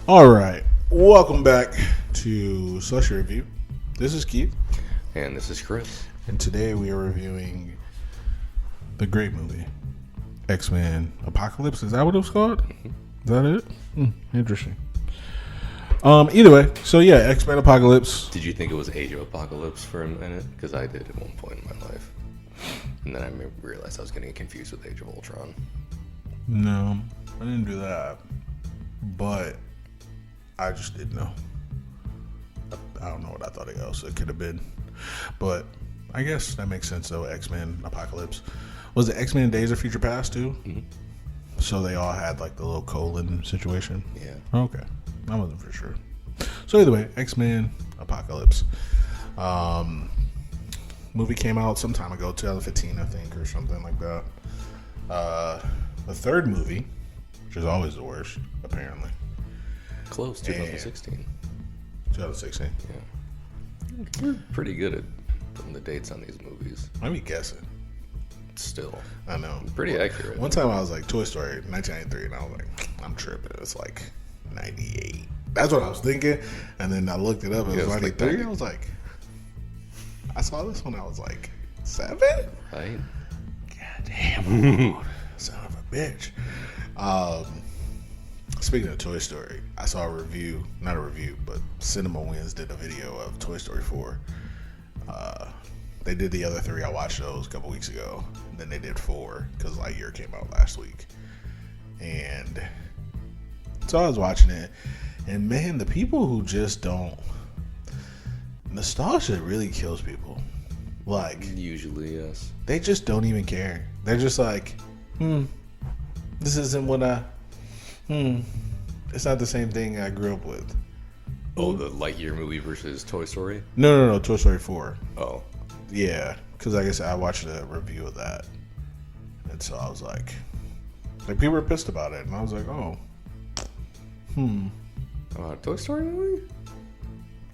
All right, welcome back to Slushie Review. This is Keith, And this is Chris. and today we are reviewing the great movie X-Men Apocalypse. Is that what it was called? Is that it? Interesting. Either way, so yeah, X-Men Apocalypse. Did you think it was Age of Apocalypse for a minute? Because I did at one point in my life. And then I realized I was getting confused with Age of Ultron. No, I didn't do that, but I just didn't know. I don't know what I thought else it could have been, but I guess that makes sense though. X-Men Apocalypse. Was it X-Men Days of Future Past too? Mm-hmm. So they all had like the little colon situation. Yeah. Okay, I wasn't for sure. So either way, X-Men Apocalypse. Movie came out some time ago, 2015, I think, or something like that. The third movie, which is always the worst, apparently. Close, 2016. 2016. Yeah. We're pretty good at putting the dates on these movies. Let me guess it. Still. I know. Pretty accurate. One time I was like, Toy Story, 1993, and I was like, I'm tripping. It's like 98. That's what I was thinking. And then I looked it up. It was Yeah, it's like 93. I was like, I saw this when I was like 7? Right? God damn. Son of a bitch. Speaking of Toy Story, I saw a review, not a review, but Cinema Wins did a video of Toy Story 4. They did the other 3. I watched those a couple weeks ago. Then they did 4 because Lightyear came out last week. And so I was watching it. And man, the people who just don't. Nostalgia really kills people. Like, Usually, yes. they just don't even care. They're just like, this isn't what it's not the same thing I grew up with. Oh, the Lightyear movie versus Toy Story? No, Toy Story 4. Oh. Yeah, because like I said, I watched a review of that. And so I was like people were pissed about it. And I was like, Toy Story movie?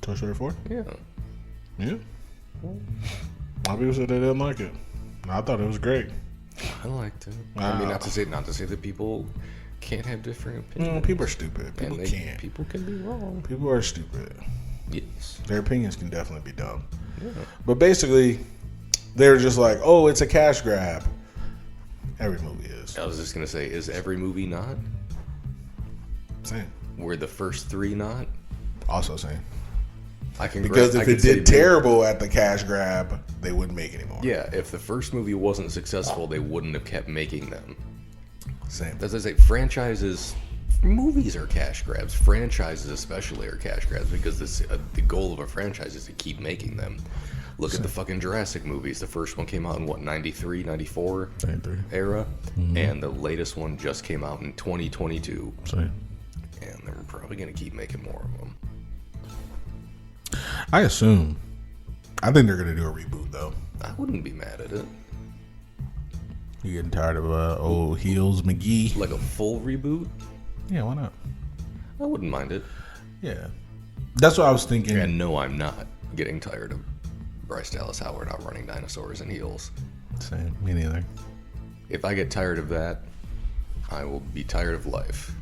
Toy Story 4? Yeah. Yeah. A lot of people said they didn't like it. I thought it was great. I liked it. Wow. I mean, not to say that people can't have different opinions. People are stupid. People can't. People can be wrong. People are stupid. Yes. Their opinions can definitely be dumb. Yeah. But basically, they were just like, oh, it's a cash grab. Every movie is. I was just gonna say, is every movie not? Same. Were the first 3 not? Also same. Because if it did terrible at the cash grab, they wouldn't make anymore. Yeah, if the first movie wasn't successful, they wouldn't have kept making them. Same. As I say, franchises, movies are cash grabs. Franchises especially are cash grabs because the goal of a franchise is to keep making them. Look at the fucking Jurassic movies. The first one came out in, 93, 94 93. era? And the latest one just came out in 2022. Same. And they're probably going to keep making more of them. I assume. I think they're going to do a reboot, though. I wouldn't be mad at it. You getting tired of old Heels McGee? Like a full reboot? Yeah, why not? I wouldn't mind it. Yeah. That's what I was thinking. And no, I'm not getting tired of Bryce Dallas Howard outrunning dinosaurs in heels. Same. Me neither. If I get tired of that, I will be tired of life.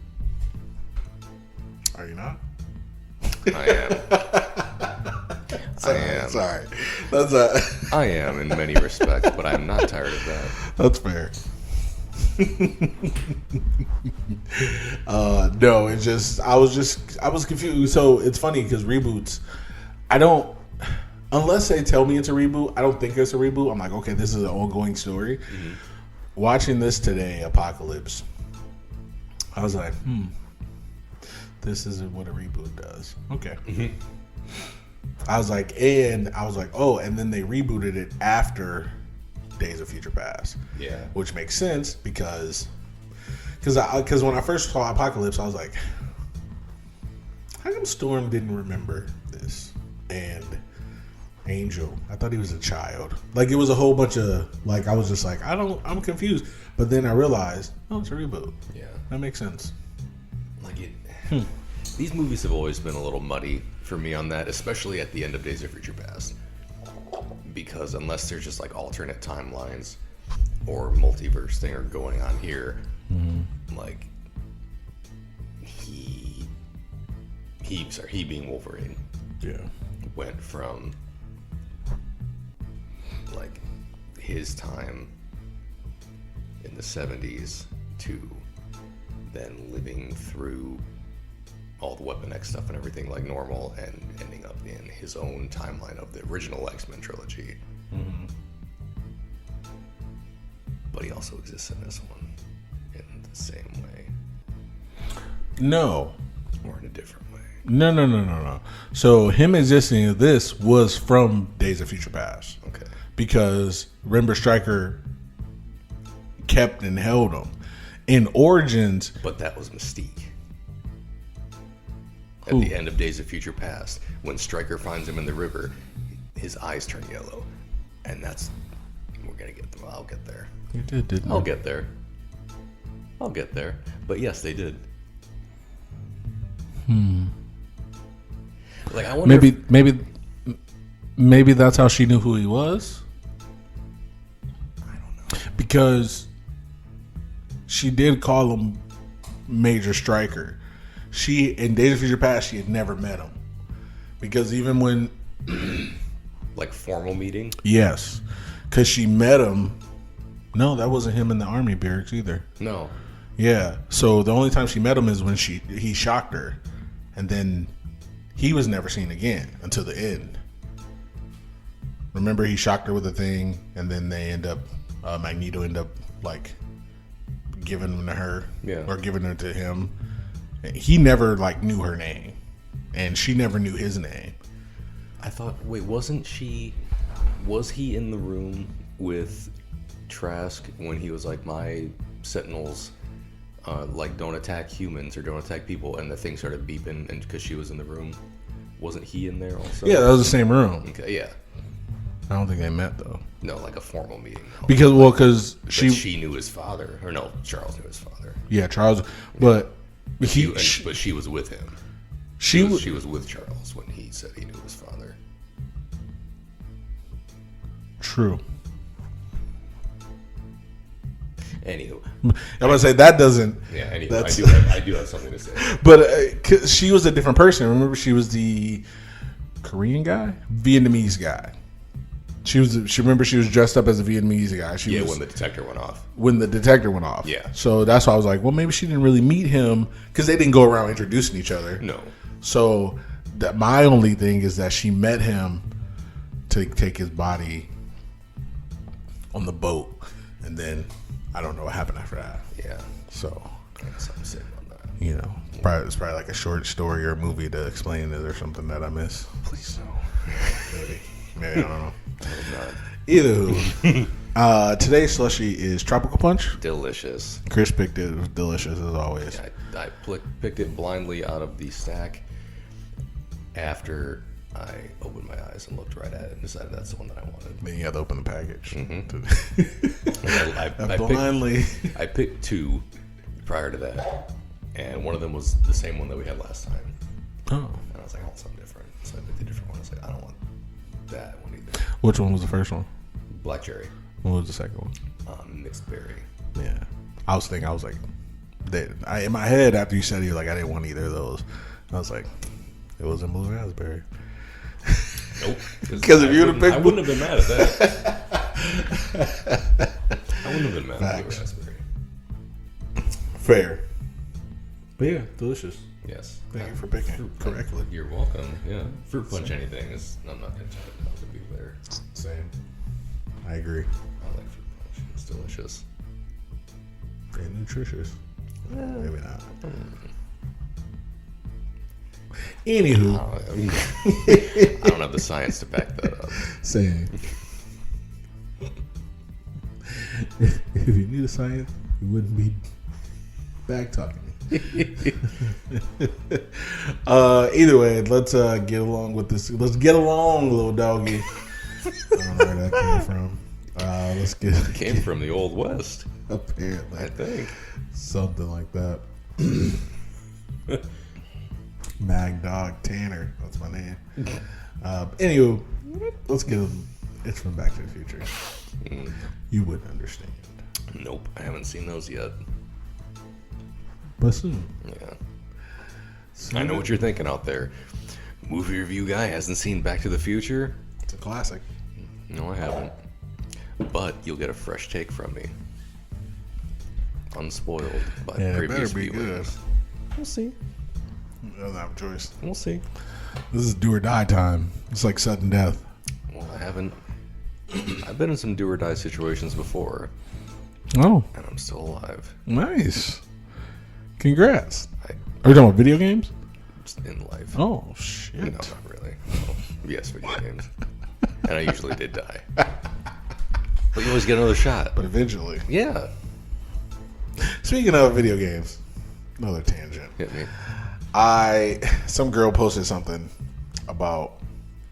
Are you not? I am. I am. Sorry. That's I am in many respects, but I'm not tired of that. That's fair. No, it's just I was confused. So it's funny because reboots, unless they tell me it's a reboot, I don't think it's a reboot. I'm like, okay, this is an ongoing story. Mm-hmm. Watching this today, Apocalypse, I was like, this isn't what a reboot does. Okay. Mm-hmm. I was like, oh, and then they rebooted it after Days of Future Past. Yeah. Which makes sense because when I first saw Apocalypse, I was like, how come Storm didn't remember this? And Angel, I thought he was a child. Like, it was a whole bunch of, like, I was just like, I'm confused. But then I realized, oh, it's a reboot. Yeah. That makes sense. Like these movies have always been a little muddy for me on that, especially at the end of Days of Future Past. Because unless there's just like alternate timelines or multiverse thing are going on here, like he being Wolverine. Yeah. Went from like his time in the 70s to then living through all the Weapon X stuff and everything like normal and ending up in his own timeline of the original X-Men trilogy. Mm-hmm. But he also exists in this one in the same way. No. Or in a different way. No. So him existing in this was from Days of Future Past. Okay. Because remember, Stryker kept and held him. In Origins... But that was Mystique. At Who? the end of Days of Future Past, when Stryker finds him in the river, his eyes turn yellow. And that's... We're going to get them. I'll get there. You did, didn't I'll you? get there. I'll get there. But yes, they did. Like, I wonder maybe that's how she knew who he was. I don't know. Because she did call him Major Stryker. She, in Days of Future Past, she had never met him. Because even when... Like, formal meeting? Yes. Because she met him... No, that wasn't him in the army barracks either. No. Yeah. So the only time she met him is when he shocked her. And then he was never seen again until the end. Remember, he shocked her with a thing, and then they end up... Magneto end up, like, giving them to her. Yeah. Or giving her to him. He never, like, knew her name. And she never knew his name. I thought, wait, was he in the room with Trask when he was like, my Sentinels, like, don't attack humans or don't attack people, and the thing started beeping, and because she was in the room, wasn't he in there also? Yeah, that was the same room. Okay, yeah. I don't think they met, though. No, like a formal meeting. No. Because she knew his father, or no, Charles knew his father. Yeah, Charles, but she was with him. She was with Charles when he said he knew his father. True. Anywho, I'm gonna say that doesn't. Yeah. Anyway, That's- I do have something to say. But 'cause she was a different person. Remember, she was the Korean guy, Vietnamese guy. She was dressed up as a Vietnamese guy. When the detector went off. When the detector went off. Yeah. So that's why I was like, well, maybe she didn't really meet him because they didn't go around introducing each other. No. So my only thing is that she met him to take his body on the boat, and then I don't know what happened after that. Yeah. So I guess I'm sitting on that. it's probably like a short story or a movie to explain it or something that I miss. Please no. Maybe I don't know. Not. Either today's slushie is Tropical Punch. Delicious. Chris picked it. It was delicious as always. I picked it blindly out of the stack after I opened my eyes and looked right at it and decided that's the one that I wanted. Then you had to open the package. I picked two prior to that, and one of them was the same one that we had last time. Oh. And I was like, I want something different. So I picked a different one. I was like, I don't want that one either. Which one was the first one? Black cherry. What was the second one? Mixed berry. Yeah. I was like, in my head after you said it, you're like, I didn't want either of those. I was like, it wasn't blue raspberry. Nope. Because if you would have picked, I wouldn't have been mad at that. I wouldn't have been mad at blue raspberry. Fair. But yeah, delicious. Yes. Thank you for picking correctly. You're welcome. Yeah. Fruit punch anything is, I'm not going to tell it how to be better. Same. I agree. I like fruit punch. It's delicious. And nutritious. Maybe not. Anywho. I don't have the science to back that up. Same. If you knew the science, you wouldn't be back talking. Either way, let's get along with this. Let's get along, little doggy. I don't know where that came from. Let's get. It came from the Old West. Apparently, I think something like that. Mag Dog Tanner, that's my name. Anywho, let's get. It's from Back to the Future. You wouldn't understand. Nope, I haven't seen those yet. But soon. Yeah. I know what you're thinking out there. Movie review guy hasn't seen Back to the Future? It's a classic. No, I haven't. But you'll get a fresh take from me. Unspoiled by previous it better be viewings. good. We'll see. I don't have a choice. We'll see. This is do or die time. It's like sudden death. Well, I haven't. I've been in some do or die situations before, Oh, and I'm still alive. nice. Congrats. I Are you talking about video games? just in life. Oh, shit. No, not really. Well, yes, video games. And I usually did die. But you always get another shot. But eventually. Yeah. Speaking of video games, another tangent. Hit me. Some girl posted something about,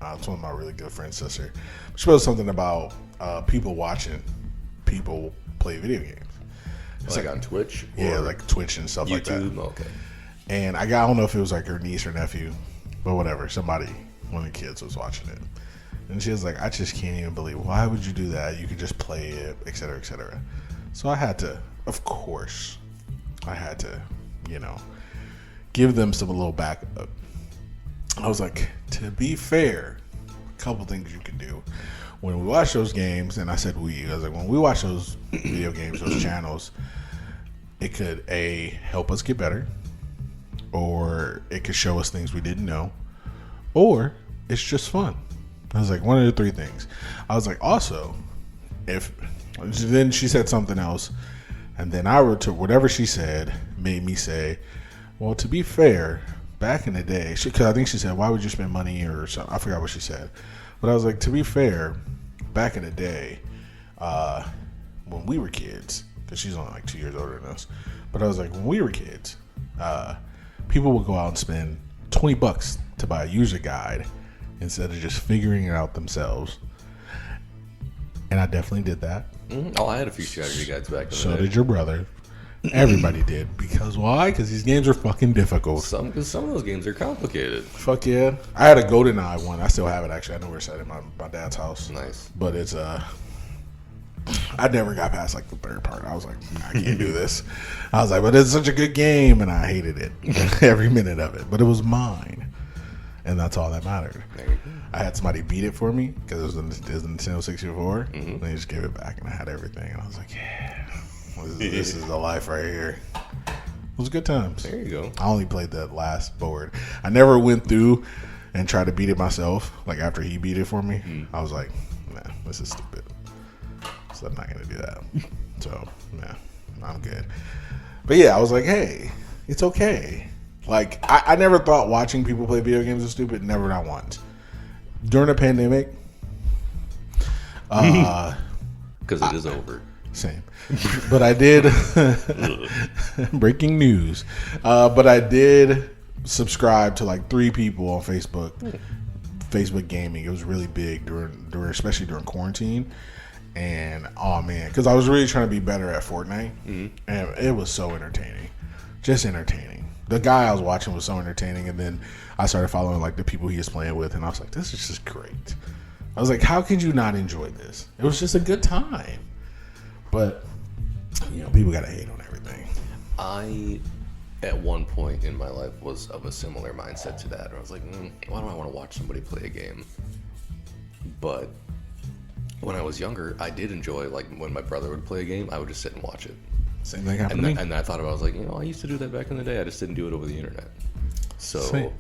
it's one of my really good friends' sister. She posted something about people watching people play video games. It's Like on Twitch? Yeah, or like Twitch and stuff like that. YouTube? Okay. And I don't know if it was like her niece or nephew, but whatever. One of the kids was watching it. And she was like, I just can't even believe, why would you do that? You could just play it, et cetera, et cetera. So I had to, give them some little backup. I was like, to be fair, a couple things you can do. When we watch those games, and I said I was like, when we watch those video games, those channels, it could help us get better, or it could show us things we didn't know, or it's just fun. I was like, one of the three things. I was like, also, then she said something else, and then I wrote to whatever she said made me say, well, to be fair, back in the day, because I think she said, why would you spend money or something? I forgot what she said. But I was like, to be fair, back in the day, when we were kids, because she's only like 2 years older than us, but I was like, when we were kids, people would go out and spend $20 to buy a user guide instead of just figuring it out themselves. And I definitely did that. Mm-hmm. Oh, I had a few strategy guides back in the day. So did your brother. Everybody did. Because why? Because these games are fucking difficult. Because some of those games are complicated. Fuck yeah. I had a GoldenEye one. I still have it, actually. I know where it's at in my dad's house. Nice. But it's, I never got past, like, the third part. I was like, I can't do this. I was like, but it's such a good game, and I hated it. Every minute of it. But it was mine. And that's all that mattered. There you go. I had somebody beat it for me, because it was a Nintendo 64. And they just gave it back, and I had everything. And I was like, yeah. This is the life right here. It was good times. There you go. I only played that last board. I never went through and tried to beat it myself. Like after he beat it for me, I was like, nah, this is stupid. So I'm not going to do that. So, nah, I'm good. But yeah, I was like, hey, it's okay. Like, I never thought watching people play video games was stupid. Never, not once. During the pandemic, because it is over. Same. But I did breaking news. But I did subscribe to like 3 people on Facebook. Facebook gaming. It was really big during especially during quarantine. And oh man, because I was really trying to be better at Fortnite, and it was so entertaining, just entertaining. The guy I was watching was so entertaining, and then I started following like the people he was playing with, and I was like, this is just great. I was like, how could you not enjoy this? It was just a good time. But, people got to hate on everything. I, at one point in my life, was of a similar mindset to that. I was like, why do I want to watch somebody play a game? But when I was younger, I did enjoy, like, when my brother would play a game, I would just sit and watch it. Same thing happened to me. And I thought about it, I was like, I used to do that back in the day. I just didn't do it over the internet. So, Same.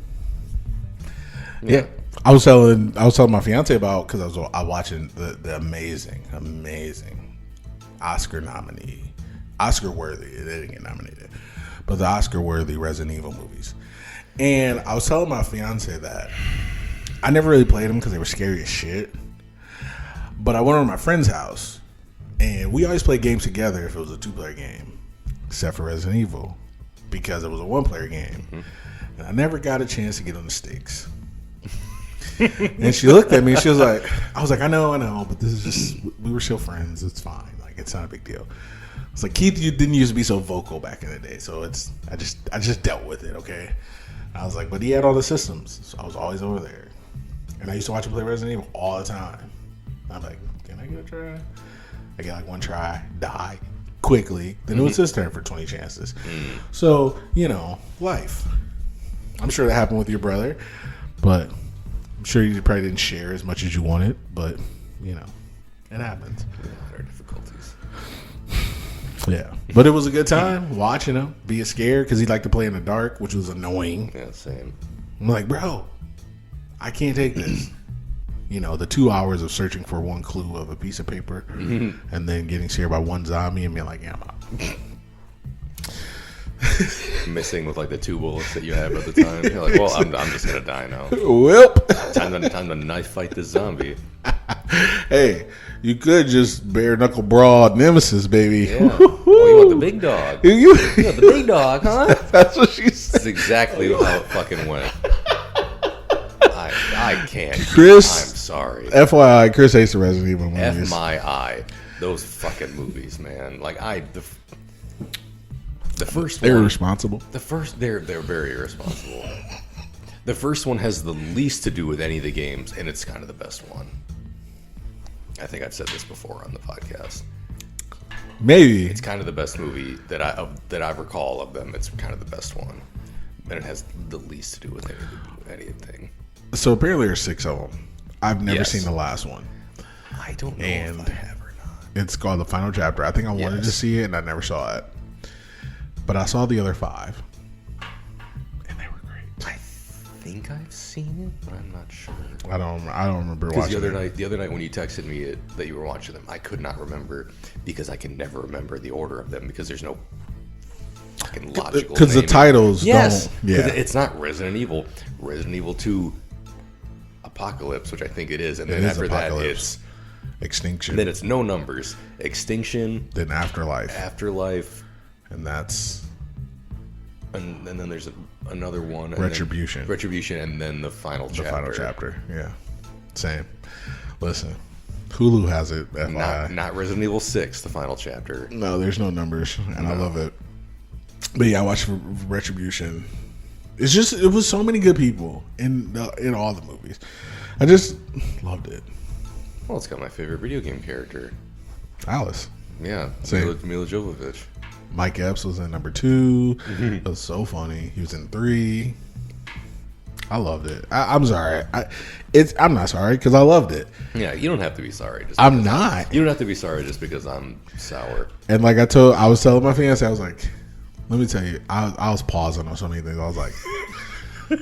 Yeah. I was telling my fiance about, because I was watching the amazing Oscar-worthy, they didn't get nominated, but the Oscar-worthy Resident Evil movies. And I was telling my fiance that I never really played them because they were scary as shit. But I went over to my friend's house, and we always played games together if it was a 2-player game, except for Resident Evil, because it was a 1-player game. And I never got a chance to get on the sticks. And she looked at me and she was like, I was like, I know, but this is just, we were still friends. It's fine. Like, it's not a big deal. It's like, Keith, you didn't used to be so vocal back in the day. So I just dealt with it. Okay. I was like, but he had all the systems. So I was always over there. And I used to watch him play Resident Evil all the time. I'm like, can I get a try? I get like one try, die quickly. Then it was his turn for 20 chances. So, life. I'm sure that happened with your brother, but I'm sure you probably didn't share as much as you wanted. But you know, it happens. Our difficulties. Yeah, but it was a good time watching him being scared because he liked to play in the dark, which was annoying. Yeah, same. I'm like, bro, I can't take this. You know, the 2 hours of searching for one clue of a piece of paper and then getting scared by one zombie and being like, yeah, I'm out. Missing with like the 2 bullets that you have at the time. You're like, well, I'm just gonna die now. Well, Time to knife fight this zombie. Hey, you could just bare knuckle brawl Nemesis, baby. Yeah. Oh, you want the big dog? You want the big dog, huh? That's what she said. That's exactly how it fucking went. I can't. Chris, I'm sorry. FYI, Chris hates the Resident Evil movies. F my eye. Those fucking movies, man. Like the first one. They're irresponsible. They're very irresponsible. The first one has the least to do with any of the games, and it's kind of the best one. I think I've said this before on the podcast. Maybe It's kind of the best movie that I recall of them. It's kind of the best one, and it has the least to do with anything. so. Apparently, there's 6 of them. I've never Yes. seen the last one. I don't know And if I have or not. It's called The Final Chapter. I think I wanted to Yes. see it, and I never saw it. But I saw the other 5, and they were great. I think I've seen it, but I'm not sure. I don't remember Because watching the other night when you texted me that you were watching them, I could not remember because I can never remember the order of them because there's no fucking logical. Because the naming. titles Yes, don't. Yeah, it's not Resident Evil. Resident Evil 2 Apocalypse, which I think it is, and then is after that Apocalypse. Extinction. then it's no numbers. Extinction, Then Afterlife, Afterlife, and that's and then there's another one. And Retribution. Then Retribution, and then the final the chapter. final chapter. Yeah, same. Listen, Hulu has it. FYI. Not Resident Evil 6, the final chapter. No, there's no numbers, and I love it. But yeah, I watched Retribution. It was so many good people in all the movies. I just loved it. Well, it's got my favorite video game character. Alice. Yeah, Same. Mila Jovovich. Mike Epps was in number 2. It was so funny. He was in 3. I loved it. I'm sorry. I'm not sorry because I loved it. Yeah, you don't have to be sorry. I'm not. You don't have to be sorry just because I'm sour. And like I was telling my fiance, I was like, let me tell you, I was pausing on so many things. I was like,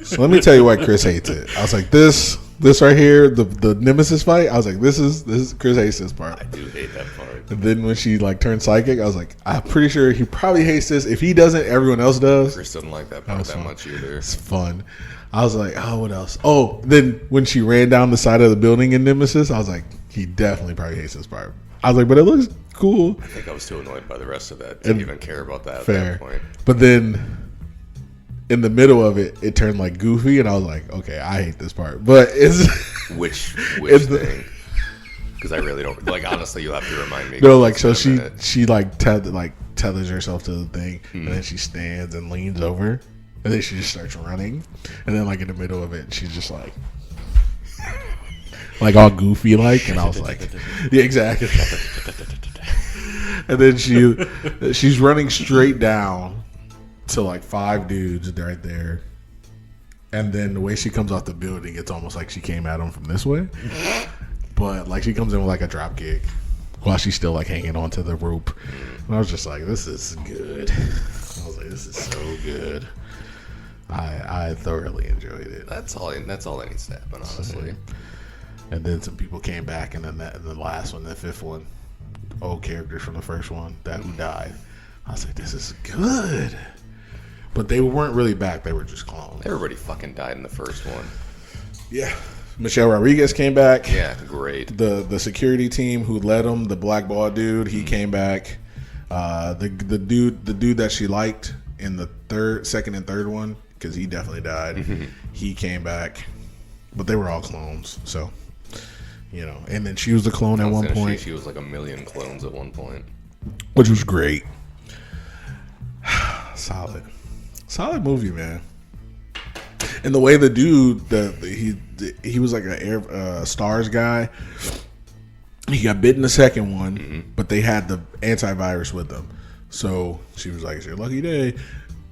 so let me tell you why Chris hates it. I was like, this right here, the Nemesis fight. I was like, this is Chris hates this part. I do hate that part. And then when she like turned psychic, I was like, I'm pretty sure he probably hates this. If he doesn't, everyone else does. Chris doesn't like that part that much either. It's fun. I was like, oh, what else? Oh, then when she ran down the side of the building in Nemesis, I was like, he definitely probably hates this part. I was like, but it looks cool. I think I was too annoyed by the rest of that to even care about that Fair. at that point. But then in the middle of it, it turned like goofy, and I was like, okay, I hate this part. But it's Which It's thing? Because I really don't like. Honestly, you'll have to remind me. no, like so It's been a minute. she tethers herself to the thing, and then she stands and leans over, and then she just starts running, and then like in the middle of it, she's just like all goofy like, and I was like, yeah, exactly. And then she's running straight down to like 5 dudes right there. And then the way she comes off the building, it's almost like she came at them from this way. But like she comes in with like a drop kick while she's still like hanging onto the rope. And I was just like, this is good. I was like, this is so good. I thoroughly enjoyed it. That's all that needs to happen, honestly. And then some people came back, and then the last one, the 5th one, old characters from the first one who died. I was like, this is good. But they weren't really back. They were just clones. Everybody fucking died in the first one. Yeah. Michelle Rodriguez came back. Yeah, great. The security team who led him, the black ball dude, he came back. The dude that she liked in the second and third one, because he definitely died. He came back. But they were all clones, so you know. And then she was the clone at one point. She was like 1 million clones at one point. Which was great. Solid movie, man. And the way the dude, he was like a Stars guy. He got bit in the second one, but they had the antivirus with them. So she was like, it's your lucky day.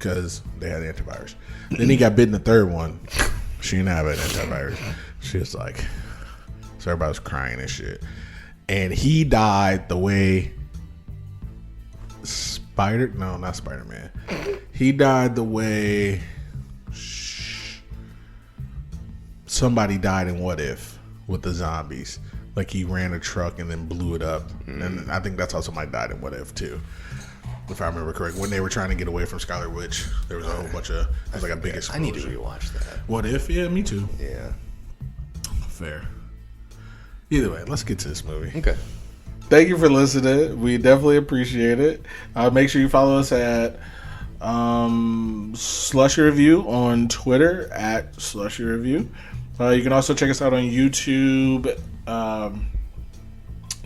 because they had antivirus. Then he got bitten the third one. She didn't have an antivirus. She was like, so everybody was crying and shit. And he died the way not Spider-Man. He died the way somebody died in What If with the zombies. Like he ran a truck and then blew it up. And I think that's how somebody died in What If too. If I remember correctly, when they were trying to get away from Skylar Witch, there was a whole bunch of, it was like a big explosion. I need to rewatch that. What If? Yeah, me too. Yeah. Fair. Either way, let's get to this movie. Okay. Thank you for listening. We definitely appreciate it. Make sure you follow us at Slushie Review on Twitter at Slushie Review. You can also check us out on YouTube.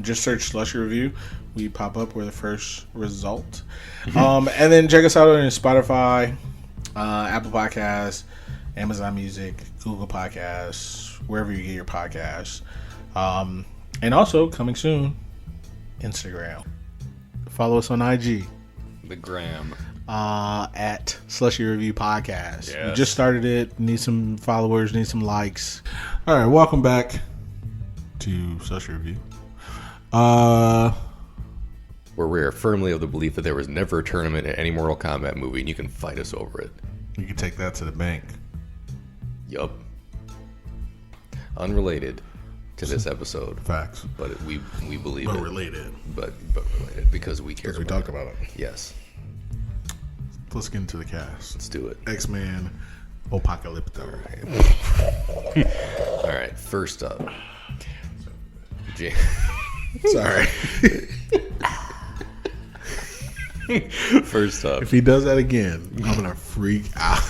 Just search Slushie Review. We pop up. We're the first result. And then check us out on Spotify, Apple Podcasts, Amazon Music, Google Podcasts, wherever you get your podcasts. And also, coming soon, Instagram. Follow us on IG. The gram. At Slushie Review Podcast. Yes. We just started it. Need some followers. Need some likes. All right, welcome back to Slushie Review. Where we are firmly of the belief that there was never a tournament in any Mortal Kombat movie, and you can fight us over it. You can take that to the bank. Yup. Unrelated to this episode. Facts. But we believe But it. related. But related because we care. Because we talk about it. Yes. Let's get into the cast. Let's do it. X-Men Apocalypto. All right. First up. Sorry. First up. If he does that again, I'm going to freak out.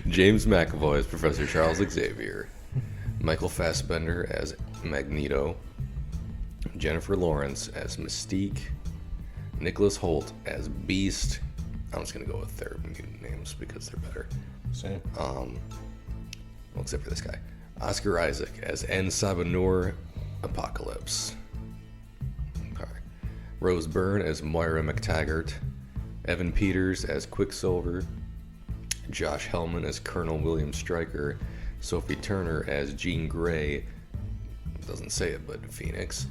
James McAvoy as Professor Charles Xavier. Michael Fassbender as Magneto. Jennifer Lawrence as Mystique. Nicholas Hoult as Beast. I'm just going to go with their mutant names because they're better. Same. Well, except for this guy. Oscar Isaac as N. Sabanur Apocalypse. Okay. Rose Byrne as Moira McTaggart. Evan Peters as Quicksilver. Josh Hellman as Colonel William Stryker. Sophie Turner as Jean Grey. Doesn't say it, but Phoenix.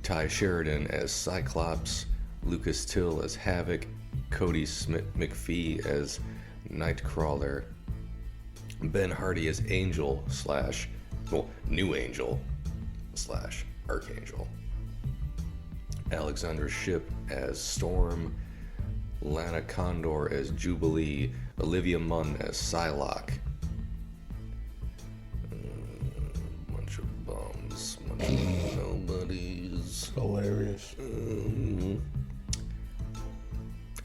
Ty Sheridan as Cyclops. Lucas Till as Havoc. Cody Smith McPhee as Nightcrawler. Ben Hardy as Angel / New Angel / Archangel. Alexandra Shipp as Storm. Lana Condor as Jubilee. Olivia Munn as Psylocke. Bunch of bums. Bunch of nobodies. Hilarious.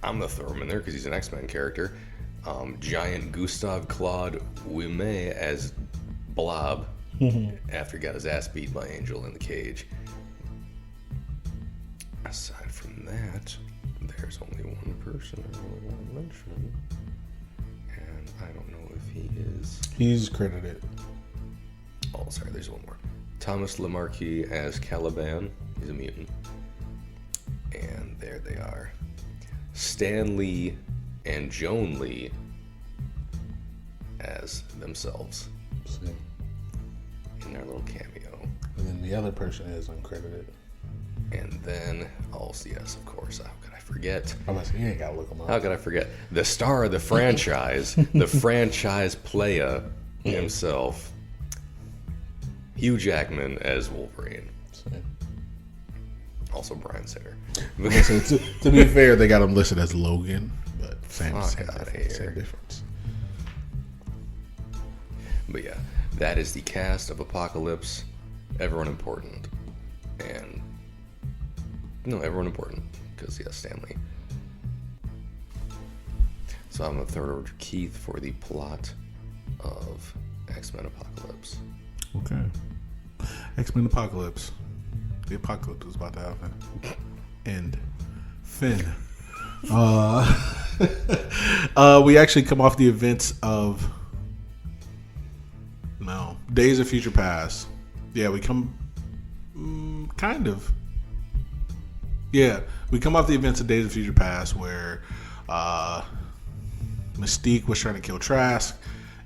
I'm gonna throw him in there because he's an X-Men character. Giant Gustave Claude Ouimet as Blob after he got his ass beat by Angel in the cage. Aside from that, there's only one person I really want to mention, and I don't know if he is. He's credited. Oh, sorry, there's one more. Thomas Lemarquis as Caliban. He's a mutant. And there they are. Stan Lee and Joan Lee as themselves Same. in their little cameo. And then the other person is uncredited. And then, yes, of course, how could I forget? I'm about to say, you ain't got to look them up. How could I forget? The star of the franchise, the franchise player himself, Hugh Jackman as Wolverine. Same. Also Bryan Singer. So to be fair, they got him listed as Logan, but same difference. But yeah, that is the cast of Apocalypse. Everyone important. And everyone important because Stan Lee. So I'm gonna throw it over to Keith for the plot of X-Men Apocalypse. Okay. X-Men Apocalypse. The apocalypse is about to happen. End. Finn. We actually come off the events of Days of Future Past. Yeah, we come kind of. Yeah, we come off the events of Days of Future Past where Mystique was trying to kill Trask,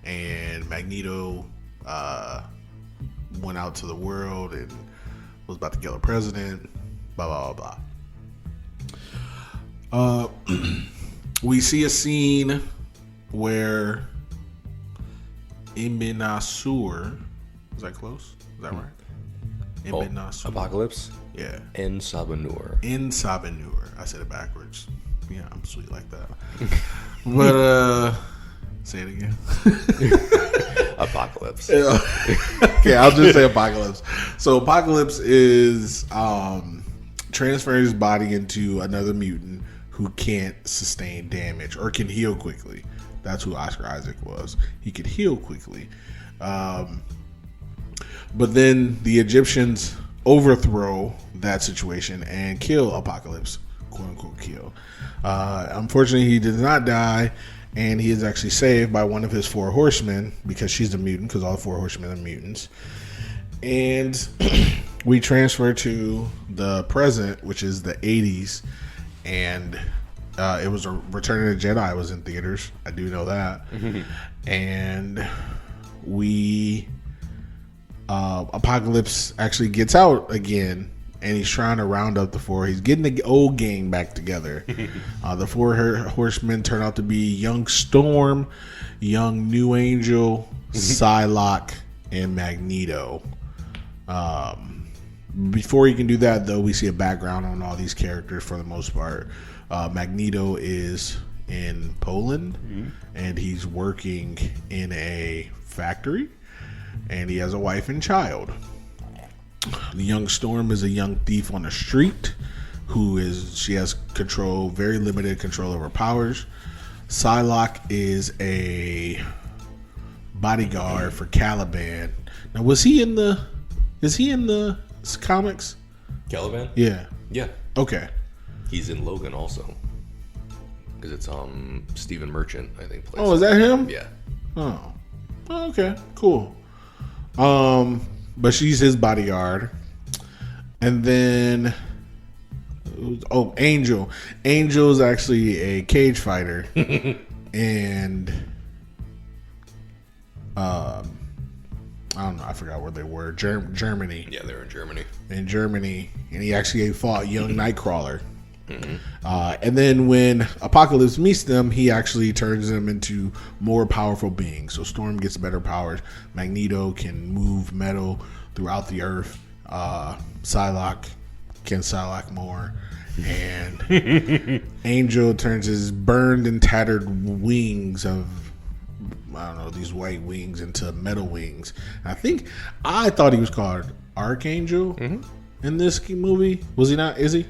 and Magneto went out to the world and was about to kill the president. Blah blah blah blah. We see a scene where Imminasur, is that close? Is that right? Imminasur. Apocalypse? Yeah. En Sabanur. In Sabanur. I said it backwards. Yeah, I'm sweet like that. But say it again. Apocalypse. Okay, I'll just say Apocalypse. So Apocalypse is transferring his body into another mutant who can't sustain damage or can heal quickly. That's who Oscar Isaac was. He could heal quickly. But then the Egyptians overthrow that situation and kill Apocalypse. Quote unquote kill. Unfortunately, he did not die, and he is actually saved by one of his 4 horsemen because she's a mutant, because all the 4 horsemen are mutants. And we transfer to the present, which is the 80s, and it was a Return of the Jedi was in theaters. I do know that. And we Apocalypse actually gets out again, and he's trying to round up the 4. He's getting the old gang back together. The 4 horsemen turn out to be young Storm, young New Angel, Psylocke, and Magneto. Before you can do that, though, we see a background on all these characters for the most part. Magneto is in Poland, and he's working in a factory, and he has a wife and child. The young Storm is a young thief on the street she has control, very limited control over powers. Psylocke is a bodyguard for Caliban. Now, is he in the comics? Caliban? Yeah. Yeah. Okay. He's in Logan also. Because it's Stephen Merchant, I think. Oh, is that him? Yeah. Oh, okay, cool. But she's his bodyguard. And then, Angel. Angel's actually a cage fighter. And, I don't know, I forgot where they were. Germany. Yeah, they're in Germany. In Germany. And he actually fought young Nightcrawler. And then when Apocalypse meets them, he actually turns them into more powerful beings. So Storm gets better powers. Magneto can move metal throughout the earth. Psylocke can Psylocke more. And Angel turns his burned and tattered wings of, I don't know, these white wings into metal wings. And I thought he was called Archangel in this movie. Was he not? Is he?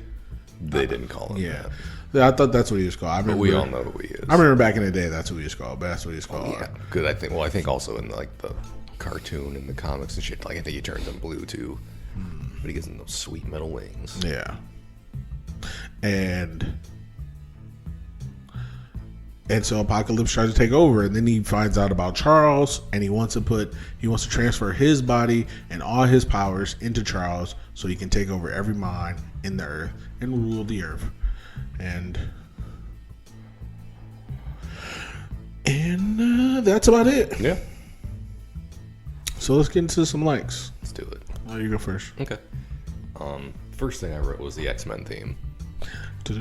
They didn't call him that. Yeah, I thought that's what he was called. But we all know who he is. I remember back in the day that's who he was called. But that's what he was called. Yeah, good. I think also in like the cartoon and the comics and shit. Like I think he turns them blue too. But he gets in those sweet metal wings. Yeah. And so Apocalypse tries to take over, and then he finds out about Charles, and he wants to transfer his body and all his powers into Charles so he can take over every mind in the earth and rule the earth. And that's about it. Yeah. So let's get into some likes. Let's do it. Oh, you go first. Okay. First thing I wrote was the X-Men theme. Yeah,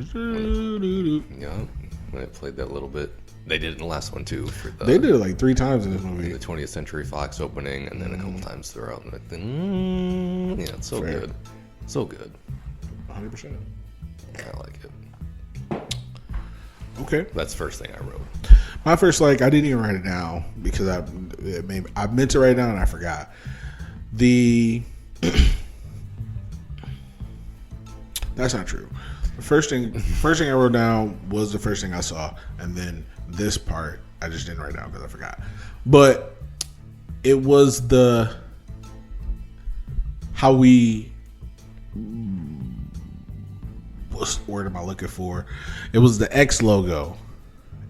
when I played that a little bit. They did it in the last one too. They did it like 3 times in this movie. The 20th Century Fox opening, and then a couple times throughout. And yeah, it's so Fair. good. So good. 100%. I like it. Okay. That's the first thing I wrote. My first I didn't even write it down because I meant to write it down and I forgot. That's not true. The first thing I wrote down was the first thing I saw, and then this part I just didn't write down because I forgot. But it was how we. What word am I looking for? It was the X logo,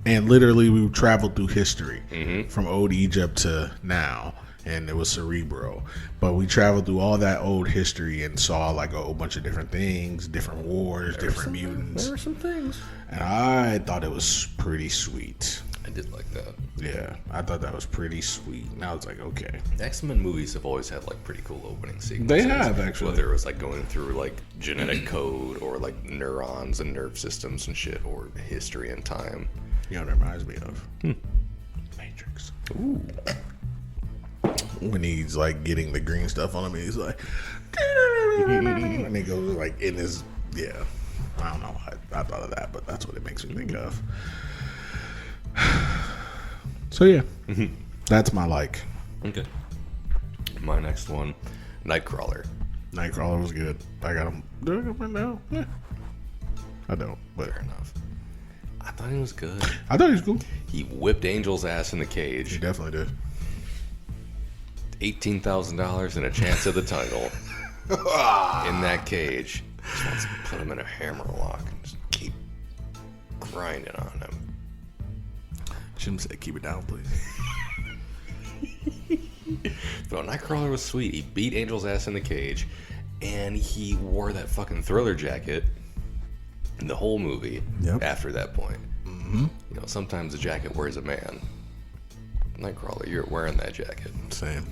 and literally we traveled through history from old Egypt to now, and it was Cerebro. But we traveled through all that old history and saw like a whole bunch of different things, different wars, different mutants. There were some things, and I thought it was pretty sweet. I did like that. Yeah, I thought that was pretty sweet. Now it's like, okay. X-Men movies have always had like pretty cool opening sequences. They have, actually. Whether it was like going through like genetic code or like neurons and nerve systems and shit, or history and time. You know what it reminds me of? Matrix. Ooh. When he's like getting the green stuff on him, and he's like, and he goes like in his, yeah. I don't know. I thought of that, but that's what it makes me think of. So yeah, that's my like. Okay. My next one, Nightcrawler. Nightcrawler was good. I got him. Do I got him now? Yeah. I don't, but Fair enough. I thought he was good. I thought he was cool. He whipped Angel's ass in the He cage. definitely did. $18,000 and a chance at the title in that cage. Just wants to put him in a hammerlock and just keep grinding on him. Jim said, "Keep it down, please." But Nightcrawler was sweet. He beat Angel's ass in the cage, and he wore that fucking Thriller jacket in the whole movie. Yep. After that point, you know, sometimes a jacket wears a man. Nightcrawler, you're wearing that jacket. Same.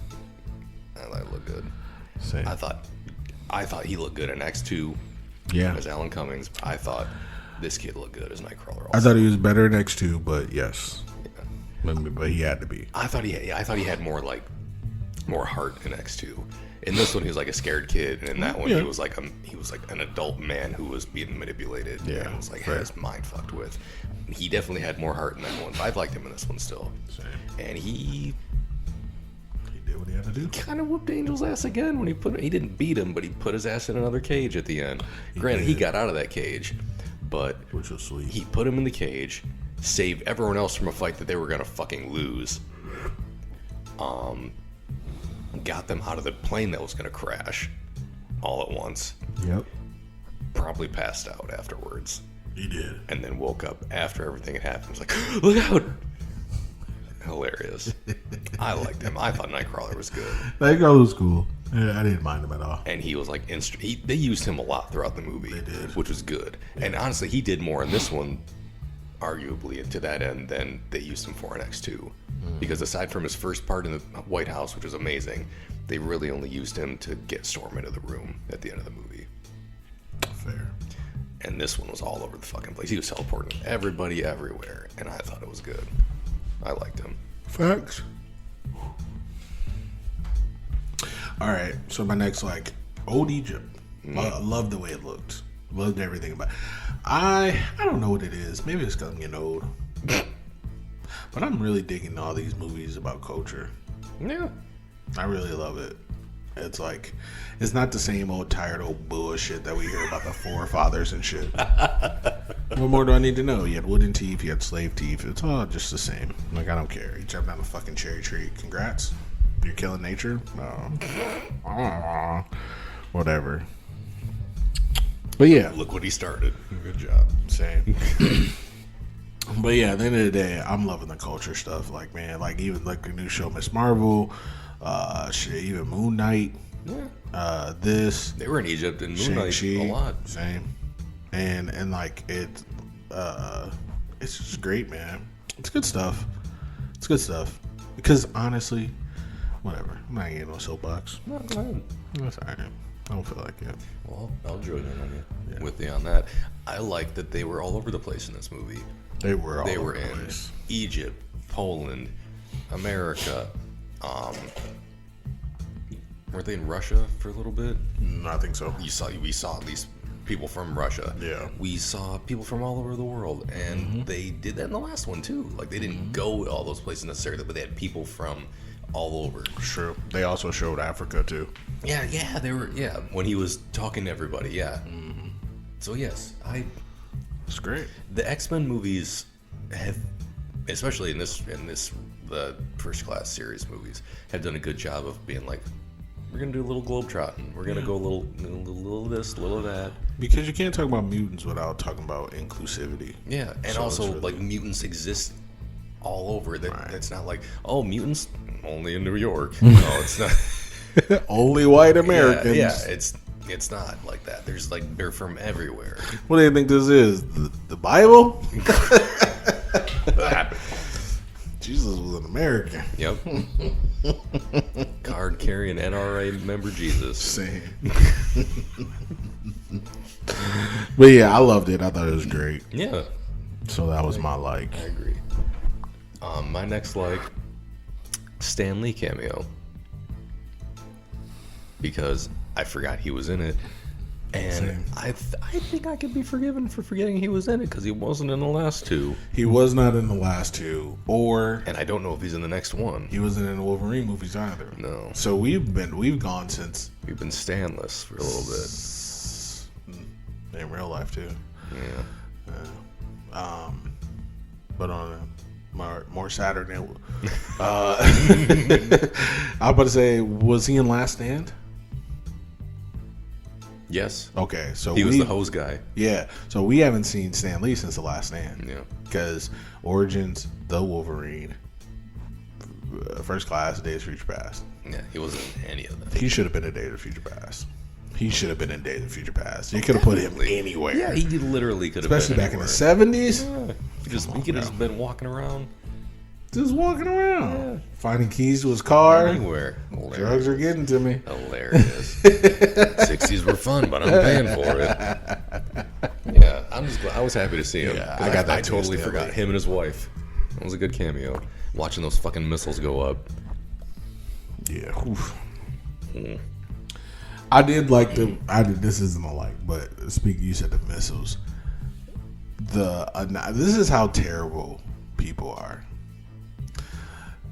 I thought it looked good. Same. I thought he looked good in X2 Yeah. as Alan Cummings. I thought this kid looked good as Nightcrawler. Also. I thought he was better in X2, but yes, Yeah. but he had to be. I thought he had more heart in X2. In this one, he was like a scared kid, and in that one, Yeah. he was like an adult man who was being manipulated. Yeah, and was like fair. had his mind fucked with. He definitely had more heart in that one. But I liked him in this one still. Same. And he He did what he had to do. kind of whooped Angel's ass again when he didn't beat him, but he put his ass in another cage at the end. Granted, he did. got out of that cage, but Which was sweet. he put him in the cage, saved everyone else from a fight that they were gonna fucking lose. Got them out of the plane that was gonna crash all at once. Yep. Probably passed out afterwards, He did. and then woke up after everything had happened. Was like, look out! Hilarious. I liked him. I thought Nightcrawler was good, That guy was cool. Yeah, I didn't mind him at all. and he was like they used him a lot throughout the movie, They did. which was good. And honestly, he did more in this one, arguably to that end, than they used him for in X2. Because aside from his first part in the White House, which was amazing, they really only used him to get Storm into the room at the end of the movie. Fair. And this one was all over the fucking place. He was teleporting everybody everywhere, and I thought it was good. I liked him. Facts. All right, so my next Old Egypt. Loved the way it looked. Loved everything about it. I don't know what it is. Maybe it's because I'm getting old. But I'm really digging all these movies about culture. Yeah. I really love it. It's it's not the same old tired old bullshit that we hear about the forefathers and shit. What more do I need to know? You had wooden teeth, you had slave teeth. It's all just the same. I don't care. You jumped down a fucking cherry tree. Congrats. You're killing nature? No. Whatever. But yeah. Look what he started. Good job. Same. But yeah, at the end of the day, I'm loving the culture stuff. Even the new show Miss Marvel, even Moon Knight, this. They were in Egypt and Moon Knight Shang-Chi, a lot. Same. And it's just great, man. It's good stuff. It's good stuff. Because honestly, whatever. I'm not getting no soapbox. That's all right. I don't feel like it. Well, I'll join in on you with you on that. I like that they were all over the place in this movie. They were all They over were the in place. Egypt, Poland, America. Were they in Russia for a little bit? I think so. We saw at least people from Russia. Yeah. We saw people from all over the world, and they did that in the last one too. Like they didn't go to all those places necessarily, but they had people from all over. Sure. They also showed Africa too. Yeah, they were. Yeah, when he was talking to everybody. Yeah. So yes, It's great. the X-Men movies have, especially in the First Class series movies, have done a good job of being like, we're gonna do a little globetrotting. We're gonna go a little this, a little that. Because you can't talk about mutants without talking about inclusivity. Yeah, and So also it's really- like mutants exist all over. That Right. It's not like, oh, mutants only in New York. No, it's not. Only white Americans. Yeah, it's not like that. They're from everywhere. What do you think this is? The Bible? Jesus was an American. Yep. Card carrying NRA member Jesus. Same. But yeah, I loved it. I thought it was great. Yeah. So that was my like. I agree. My next like, Stan Lee cameo. Because I forgot he was in it. And Same. I think I could be forgiven for forgetting he was in it because he wasn't in the last two. He was not in the last two, And I don't know if he's in the next one. he wasn't in the Wolverine movies either. No. So we've gone since We've been Stanless for a little bit. in real life too. Yeah. But on a more sadder note, I was about to say, was he in Last Stand? Yes. Okay, so He was the hose guy. Yeah, so we haven't seen Stan Lee since The Last Stand. Yeah. Because Origins, The Wolverine, First Class, Days of Future Past. Yeah, he wasn't in any of them. He should have been in Days of Future Past. He should have been in Days of Future Past. You could have put him anywhere. Yeah, he literally could have Especially been back anywhere. in the 70s. Yeah. He could have just been walking around. Just walking around. Finding keys to his car. Anywhere. Drugs are getting to me. Hilarious. 60s were fun, but I'm paying for it. Yeah, I was happy to see him. Yeah, 'Cause I got that I too, totally Stanley. forgot him and his wife. That was a good cameo. Watching those fucking missiles go up. Yeah. Oof. I did like this isn't a like, but you said the missiles. This is how terrible people are.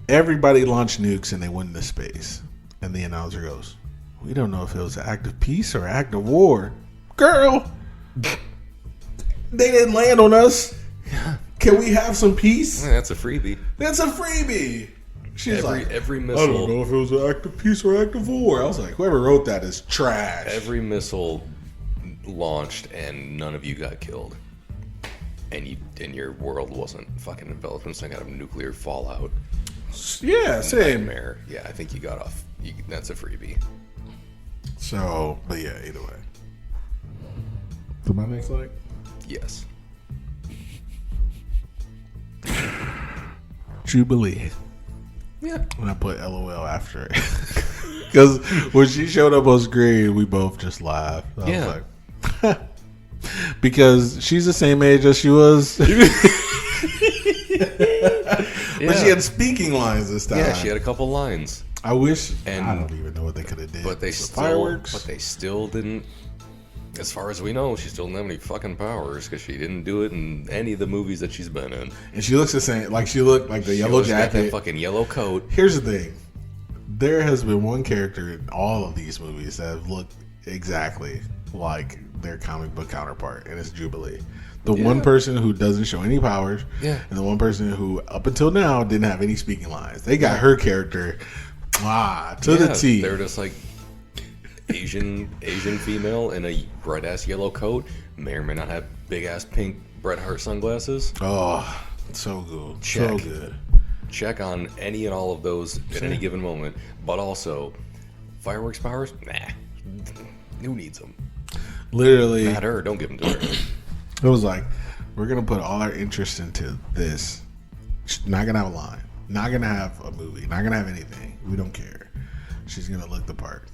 Everybody launched nukes and they went into space. And the announcer goes, "We don't know if it was an act of peace or an act of war." Girl, they didn't land on us. Can we have some peace? Yeah, that's a freebie. That's a freebie. She's Every I don't missile. know if it was an act of peace or act of war. I was like, whoever wrote that is trash. Every missile launched and none of you got killed. And your world wasn't fucking enveloped in some kind of nuclear fallout. Yeah, same. Nightmare. Yeah, I think you got off. That's a freebie. So, but yeah, either way. So my next like? Yes. Jubilee. Yeah. When I put LOL after it. Because when she showed up on screen, we both just laughed. I was like, because she's the same age as she was. But she had speaking lines this time. Yeah, she had a couple lines. I wish, And- I don't even know what they could have did. But they still didn't. As far as we know, she still didn't have any fucking powers because she didn't do it in any of the movies that she's been in. And she looks the same. Like she looked like the yellow She got that jacket. fucking yellow coat. Here's the thing. There has been one character in all of these movies that have looked exactly like their comic book counterpart, and it's Jubilee. The one person who doesn't show any powers, Yeah. and the one person who, up until now, didn't have any speaking lines. They got her character to the T. They're just like Asian female in a bright ass yellow coat, may or may not have big ass pink Bret Hart sunglasses. Oh, so good. Check. So good. Check on any and all of those at any given moment. But also, fireworks powers? Nah. Who needs them? Literally, Not her. Don't give them to her. it was like, we're going to put all our interest into this. She's not going to have a line. Not going to have a movie. Not going to have anything. We don't care. She's going to look the part.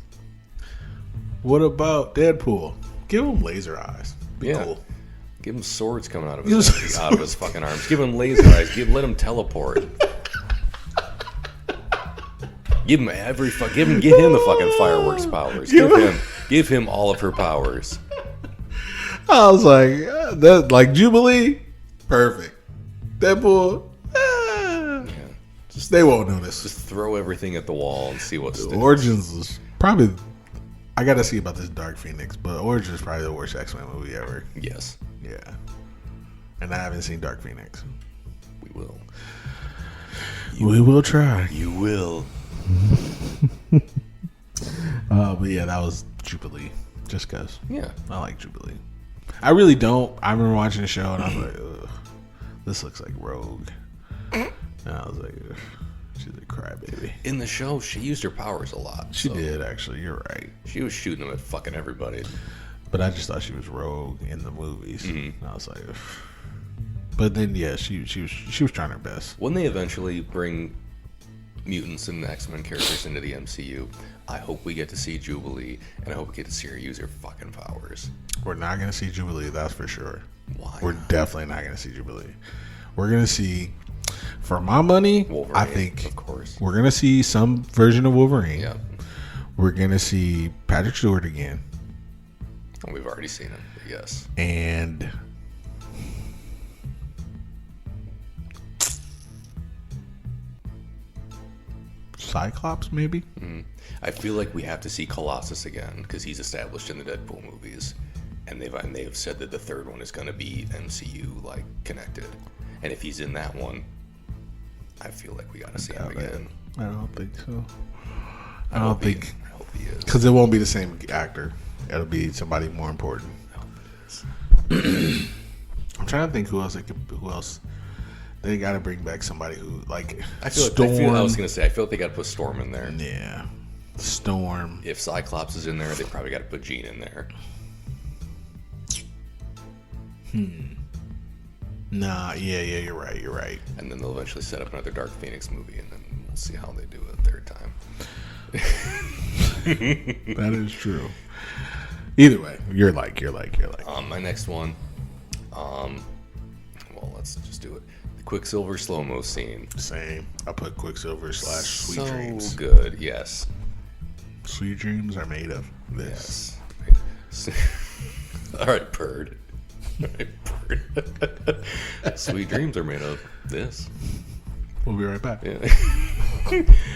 What about Deadpool? Give him laser eyes. Be cool. Give him swords coming out of Give him his fucking arms. Give him laser eyes. Let him teleport. Give him get him the fucking fireworks powers. Give him all of her powers. I was like, Jubilee, perfect. Deadpool, they won't notice. Just throw everything at the wall and see what sticks. Origins was probably, I gotta see about this Dark Phoenix, but Origins is probably the worst X-Men movie ever. Yes. Yeah. And I haven't seen Dark Phoenix. We will. We will try. You will. But yeah, that was Jubilee. Just cause. Yeah. I like Jubilee. I really don't. I remember watching the show and I was like, ugh, this looks like Rogue. And I was like, ugh, she's a crybaby. In the show, she used her powers a lot. She did, actually. You're right. She was shooting them at fucking everybody. But I just thought she was Rogue in the movies. And I was like, ugh. But then, yeah, she was trying her best. When they eventually bring mutants and X-Men characters into the MCU, I hope we get to see Jubilee, and I hope we get to see her use her fucking powers. We're not going to see Jubilee, that's for sure. Why? We're definitely not going to see Jubilee. We're going to see, for my money, Wolverine, I think, of course, we're going to see some version of Wolverine. Yeah. We're going to see Patrick Stewart again. Oh, we've already seen him, but yes. And Cyclops, maybe? Mm-hmm. I feel like we have to see Colossus again because he's established in the Deadpool movies, and they've said that the third one is going to be MCU like connected, and if he's in that one, I feel like we got to see him again. I don't think so. I hope he is. Because it won't be the same actor. It'll be somebody more important. I hope it is. I'm trying to think who else. They got to bring back somebody who like. I was gonna say I feel like they got to put Storm in there. Yeah, Storm. If Cyclops is in there, they probably got to put Jean in there. Nah, yeah, you're right. And then they'll eventually set up another Dark Phoenix movie, and then we'll see how they do it third time. That is true. Either way, you're like. My next one. Well, let's just do it. The Quicksilver slow-mo scene. Same. I put Quicksilver / Sweet Dreams. So good, yes. Sweet Dreams are made of this. Yes. All right, Bird. Sweet Dreams are made of this. We'll be right back. Yeah.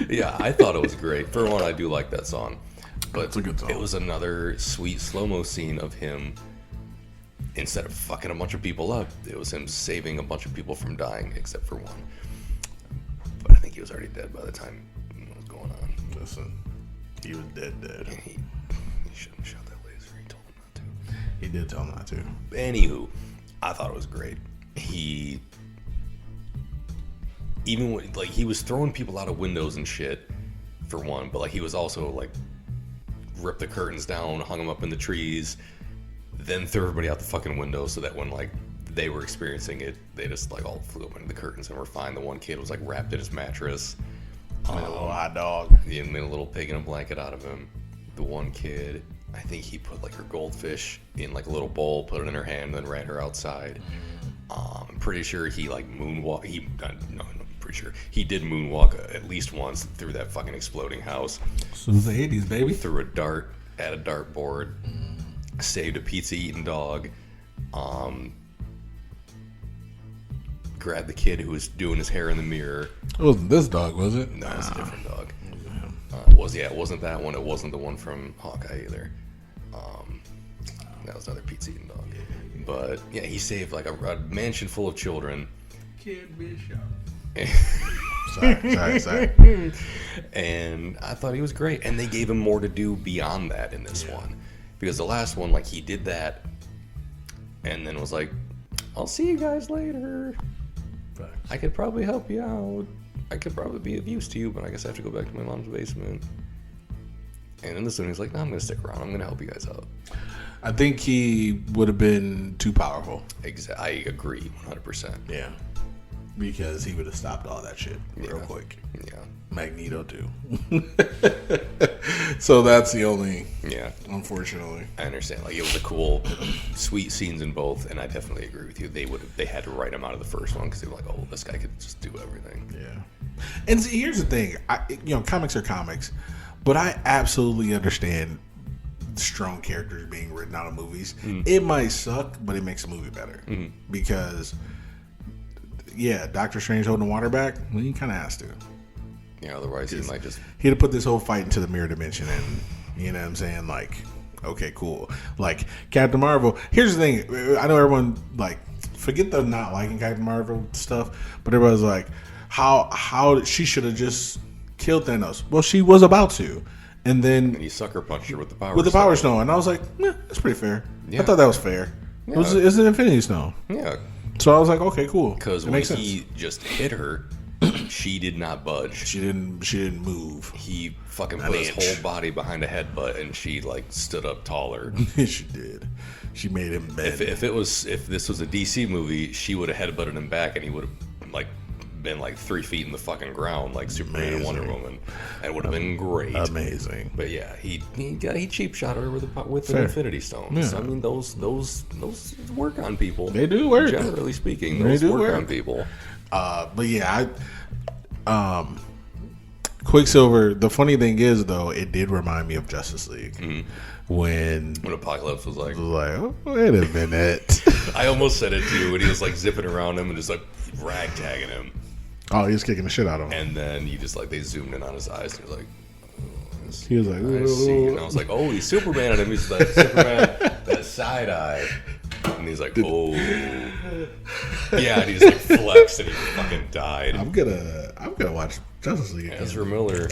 Yeah, I thought it was great. For one, I do like that song. But it's a good song. It was another sweet slow-mo scene of him, instead of fucking a bunch of people up, it was him saving a bunch of people from dying, except for one. But I think he was already dead by the time what was going on. Listen, he was dead. And he shouldn't have shot that laser. He told him not to. He did tell him not to. Anywho, I thought it was great. He was throwing people out of windows and shit, for one, but like he was also like ripped the curtains down, hung them up in the trees, then threw everybody out the fucking window so that when like they were experiencing it, they just like all flew up into the curtains and were fine. The one kid was like wrapped in his mattress. A little hot dog. He made a little pig in a blanket out of him. The one kid, I think he put like her goldfish in like a little bowl, put it in her hand, and then ran her outside. I'm pretty sure he like moonwalk. Pretty sure he did moonwalk at least once through that fucking exploding house. So it was the 80s, baby. Threw a dart at a dartboard. Saved a pizza-eating dog. Grabbed the kid who was doing his hair in the mirror. It wasn't this dog, was it? No, it was a different dog. It wasn't that one. It wasn't the one from Hawkeye either. That was another pizza-eating dog. But yeah, he saved like a mansion full of children. Kid Bishop. Sorry. And I thought he was great. And they gave him more to do beyond that in this one. Because the last one, like, he did that and then was like, I'll see you guys later. I could probably help you out. I could probably be of use to you, but I guess I have to go back to my mom's basement. And in this one, he's like, no, I'm going to stick around. I'm going to help you guys out. I think he would have been too powerful. I agree 100%. Yeah. Because he would have stopped all that shit real quick. Yeah. Magneto too. So that's the only. Yeah. Unfortunately. I understand. Like, it was a cool, sweet scenes in both, and I definitely agree with you. They had to write him out of the first one because they were like, oh, this guy could just do everything. Yeah. And see, here's the thing. Comics are comics, but I absolutely understand strong characters being written out of movies. It might suck, but it makes the movie better because. Yeah, Doctor Strange holding the water back. Well, he kind of has to. Yeah, otherwise he might just. He'd have put this whole fight into the mirror dimension, and you know what I'm saying? Like, okay, cool. Like Captain Marvel. Here's the thing. I know everyone like forget the not liking Captain Marvel stuff, but everybody's like, how she should have just killed Thanos. Well, she was about to, and then he sucker punched her with the power stone, and I was like, that's pretty fair. Yeah. I thought that was fair. Yeah. It's an Infinity Stone. Yeah. So I was like, okay, cool. Because when he just hit her, She did not budge. She didn't move. He fucking put his whole body behind a headbutt, and she like stood up taller. She did. She made him bend. If this was a DC movie, she would have headbutted him back, and he would have like been like 3 feet in the fucking ground like Superman and Wonder Woman. That would have been great. Amazing. But yeah, he cheap shot her with an Infinity Stone. Yeah. So, I mean, those work on people. They do work. Generally speaking, those work on people. But yeah, Quicksilver. The funny thing is, though, it did remind me of Justice League when Apocalypse was like, oh, wait a minute. I almost said it to you when he was like zipping around him and just like ragtagging him. Oh, he was kicking the shit out of him. And then you just like they zoomed in on his eyes and he was like, he was like, I see. And I was like, oh, he's Superman, and he's like Superman, that side eye. And he's like, oh, yeah, and he's like flexed and he fucking died. I'm gonna watch Justice League again. Ezra Miller.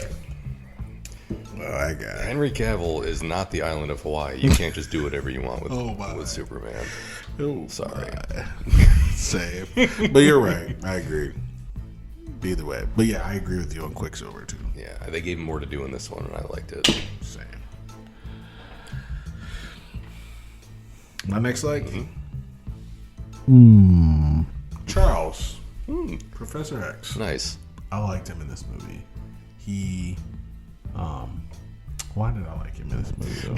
Oh, I got it. Henry Cavill is not the island of Hawaii. You can't just do whatever you want with Superman. Oh, sorry. Same. But you're right. I agree. Either way. But yeah, I agree with you on Quicksilver too. Yeah, they gave him more to do in this one, and I liked it. Same. My next like Charles. Professor X. Nice. I liked him in this movie. He why did I like him in this movie though?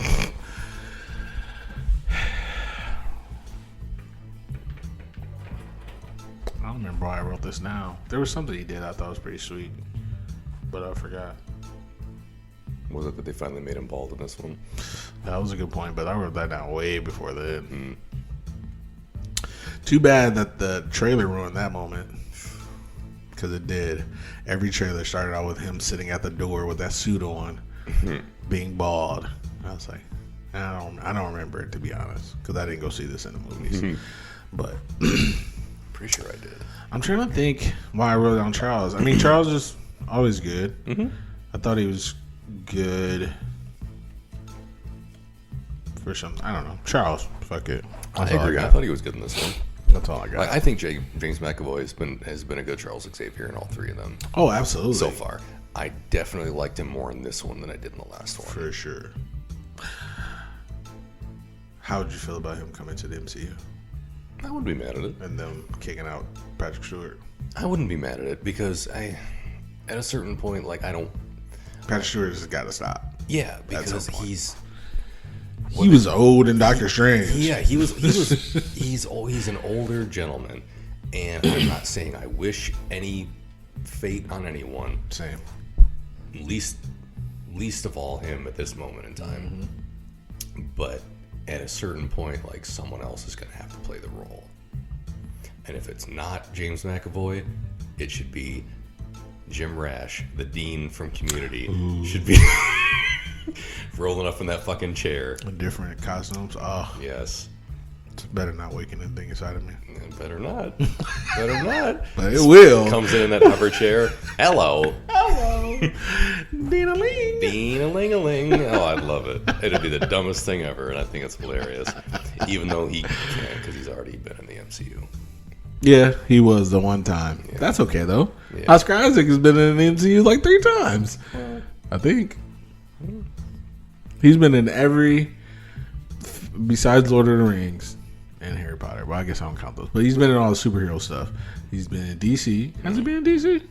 I don't remember why I wrote this now. There was something he did I thought was pretty sweet, but I forgot. Was it that they finally made him bald in this one? That was a good point, but I wrote that down way before then. Too bad that the trailer ruined that moment, because it did. Every trailer started out with him sitting at the door with that suit on, being bald. I was like, I don't remember it, to be honest, because I didn't go see this in the movies. But pretty sure I did. I'm trying to think why I wrote down Charles. I mean, Charles is always good. I thought he was good for some. I don't know. Charles, fuck it. I agree. I thought he was good in this one. That's all I got. Like, I think James McAvoy has been a good Charles Xavier in all three of them. Oh, absolutely. So far, I definitely liked him more in this one than I did in the last one. For sure. How would you feel about him coming to the MCU? I wouldn't be mad at it. And them kicking out Patrick Stewart. I wouldn't be mad at it because at a certain point, like, I don't. Patrick Stewart has got to stop. Yeah, because he was old in Doctor Strange. Yeah, he's an older gentleman, and I'm not saying I wish any fate on anyone. Same. Least of all him at this moment in time. But at a certain point, like, someone else is going to have to play the role. And if it's not James McAvoy, it should be Jim Rash, the dean from Community. Should be rolling up in that fucking chair. Different costumes. Oh, yes. It's better not waking anything inside of me. Better not. Better not. But it will. Comes in that hover chair. Hello. Ding-a-ling. Ding-a-ling-a-ling. Oh, I'd love it. It'd be the dumbest thing ever, and I think it's hilarious. Even though he can't, because he's already been in the MCU. Yeah, he was the one time. Yeah. That's okay, though. Yeah. Oscar Isaac has been in the MCU like 3 times. I think. He's been in every, besides Lord of the Rings and Harry Potter. Well, I guess I don't count those. But he's been in all the superhero stuff. He's been in DC. Has he been in DC?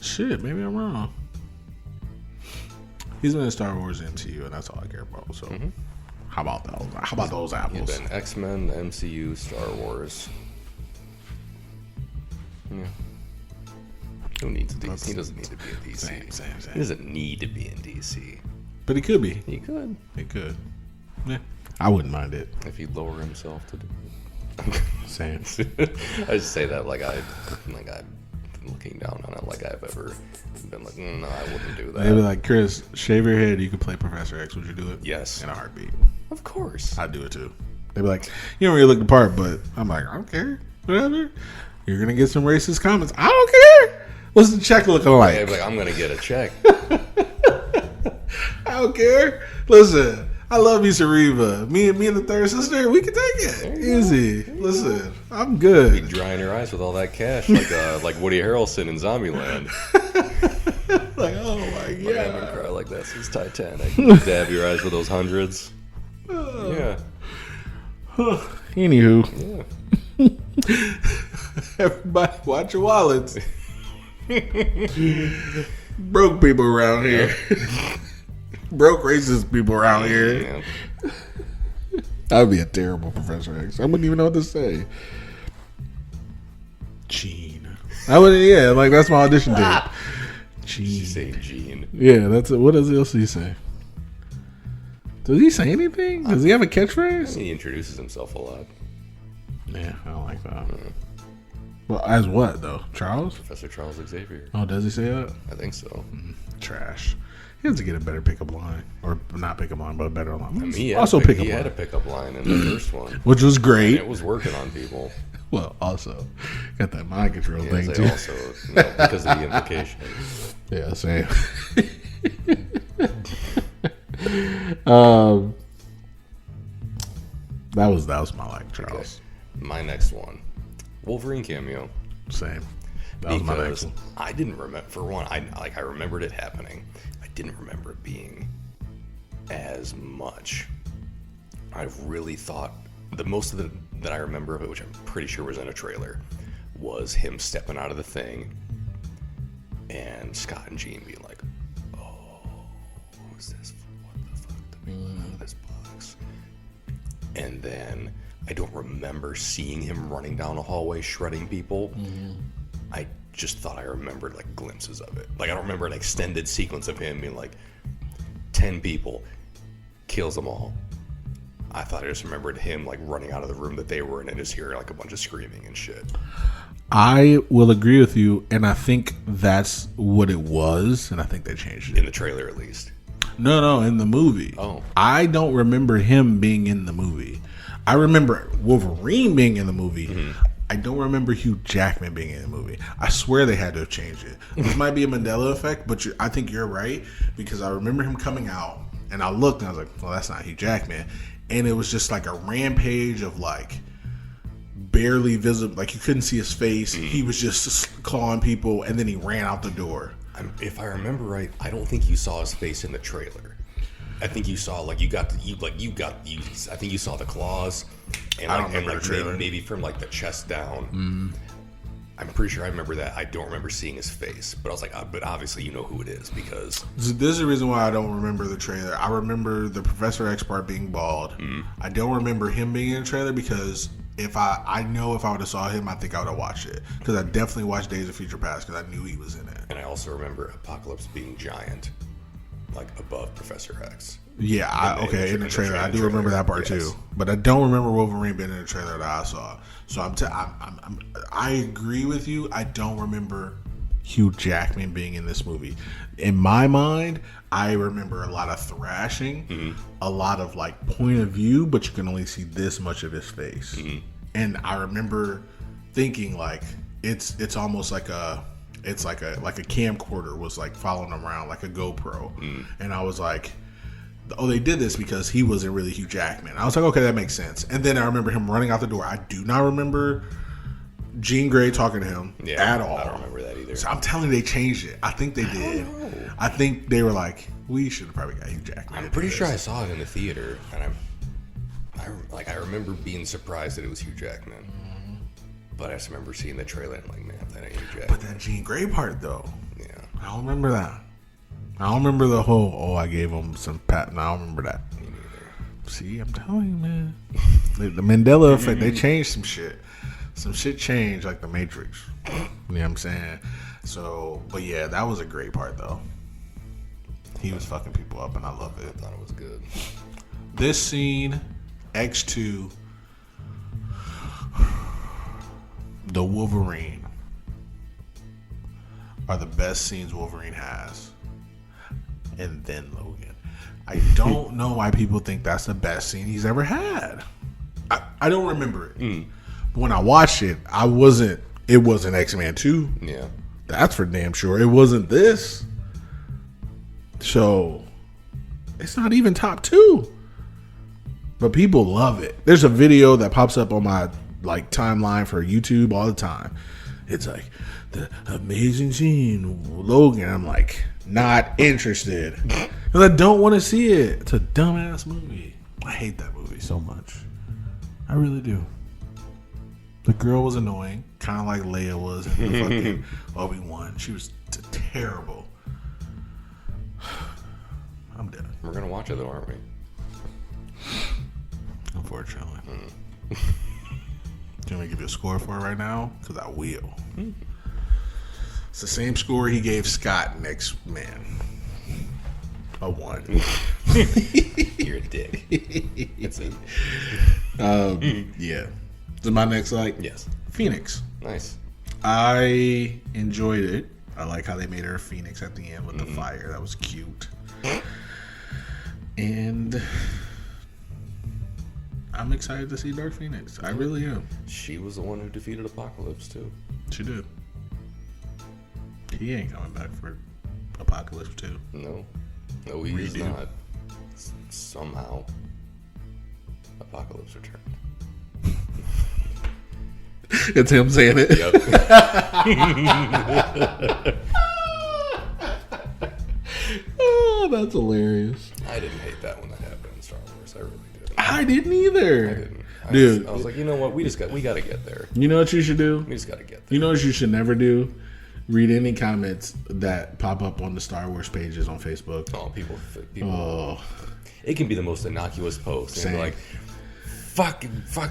Shit, maybe I'm wrong. He's been in Star Wars MCU, and that's all I care about. So, how about those? How about those apples? He's been X-Men, MCU, Star Wars. Yeah. Who needs DC? He doesn't need to be in DC. Same. He doesn't need to be in DC. But he could be. He could. He could. Yeah. I wouldn't mind it. If he'd lower himself to do it. Same. I just say that like I'm looking down on it, like I've ever been like, no, I wouldn't do that. They'd be like, Chris, shave your head. You could play Professor X. Would you do it? Yes. In a heartbeat. Of course. I'd do it too. They'd be like, you don't really look the part, but I'm like, I don't care. Whatever. You're going to get some racist comments. I don't care. What's the check looking like? Like, I'm going to get a check. I don't care. Listen, I love you, Cereva. Me and the third sister, we can take it. Easy. Listen, I'm Be good. drying your eyes with all that cash, like Woody Harrelson in Zombieland. Like, oh my I haven't god. cried like that since Titanic. Dab your eyes with those hundreds. Yeah. Anywho, Yeah. everybody, watch your wallets. Broke people around here. Broke racist people around here. Yeah. I would be a terrible Professor X. I wouldn't even know what to say. Gene. I wouldn't. Yeah, like that's my audition tape. You Gene. say Gene. Yeah, that's it. What else he say? Does he say anything? Does he have a catchphrase? He introduces himself a lot. Yeah, I don't like that. Well, as what though? Charles? Professor Charles Xavier. Oh, does he say that? I think so. Trash. He has to get a better pickup line, or not pickup line, but a better line. I mean, he also had pickup he line, had a pickup line in the first one. which was And great. it was working on people. Well, also got that mind control Yeah, thing they too. also, because of the implication. Yeah, same. um, that was my like Charles. My next one, Wolverine cameo. Same. That was my next Because one. I didn't remember. For one, I remembered it happening. I didn't remember it being as much. I really thought the most of that I remember of it, which I'm pretty sure was in a trailer, was him stepping out of the thing and Scott and Jean being like, "Oh, who's this? What the fuck? The big out of this box." And then I don't remember seeing him running down a hallway shredding people. I just thought I remembered like glimpses of it. Like I don't remember an extended sequence of him being like 10 people, kills them all. I thought I just remembered him like running out of the room that they were in and just hearing like a bunch of screaming and shit. I will agree with you, and I think that's what it was, and I think they changed it. In the trailer at least. No, in the movie. Oh. I don't remember him being in the movie. I remember Wolverine being in the movie. I don't remember Hugh Jackman being in the movie. I swear they had to have changed it. This might be a Mandela effect, but I think you're right, because I remember him coming out, and I looked, and I was like, well, that's not Hugh Jackman. And it was just like a rampage of like barely visible, like you couldn't see his face. He was just clawing people, and then he ran out the door. If I remember right, I don't think you saw his face in the trailer. I think you saw I think you saw the claws and I like, don't remember and, like the trailer. maybe from like the chest down. I'm pretty sure I remember that. I don't remember seeing his face, but I was like, but obviously you know who it is because This is the reason why I don't remember the trailer. I remember the Professor X part being bald. I don't remember him being in the trailer because if I know if I would have saw him, I think I would have watched it, because I definitely watched Days of Future Past because I knew he was in it. and I also remember Apocalypse being giant, like above Professor X. Yeah, in the trailer, I do remember that part Yes. too. But I don't remember Wolverine being in the trailer that I saw. So I agree with you. I don't remember Hugh Jackman being in this movie. In my mind, I remember a lot of thrashing, a lot of like point of view, but you can only see this much of his face. And I remember thinking like it's almost like a camcorder was like following him around, like a GoPro. And I was like, oh, they did this because he wasn't really Hugh Jackman. I was like, okay, that makes sense. And then I remember him running out the door. I do not remember Jean Grey talking to him at all. I don't remember that either. So I'm telling you, they changed it. I think they did. I think they were like, we should have probably got Hugh Jackman. I'm pretty sure I saw it in the theater, and I remember being surprised that it was Hugh Jackman. But I just remember seeing the trailer and like, man, that ain't Hugh Jackman. But that Jean Grey part though, Yeah. I don't remember that. I don't remember the whole, I gave him some pat. No, I don't remember that. Me neither. See, I'm telling you, man. The Mandela effect, they changed some shit. Some shit changed, like the Matrix. You know what I'm saying? So, but yeah, that was a great part, though. He was fucking people up, and I love it. I thought it was good. This scene, X2, the Wolverine, are the best scenes Wolverine has. And then Logan. I don't know why people think that's the best scene he's ever had. I don't remember it. But when I watched it, it wasn't X-Men 2. Yeah. That's for damn sure. It wasn't this. So, it's not even top 2. but people love it. There's a video that pops up on my like timeline for YouTube all the time. It's like the amazing scene, Logan. I'm like, not interested because I don't want to see it. It's a dumbass movie. I hate that movie so much. I really do. The girl was annoying, kind of like Leia was in the fucking Obi-Wan. She was terrible. I'm done. We're gonna watch it though, aren't we? Unfortunately. Do you want me to give you a score for it right now? Because I will. It's the same score he gave Scott next man. A 1. You're a dick. That's it. Yeah. Is my next like? Yes. Phoenix. Nice. I enjoyed it. I like how they made her a phoenix at the end with the fire. That was cute. And I'm excited to see Dark Phoenix. I really am. She was the one who defeated Apocalypse too. She did. He ain't coming back for Apocalypse 2. No, he's Redo. not. Somehow, Apocalypse returned. It's him saying it. Yep. Oh, that's hilarious. I didn't hate that when that happened in Star Wars. I really did. I didn't either. I didn't. Dude. I was like, you know what? We got to get there. You know what you should do? We just got to get there. You know what you should never do? Read any comments that pop up on the Star Wars pages on Facebook. Oh, people. Oh, It can be the most innocuous post. Same. And like, fuck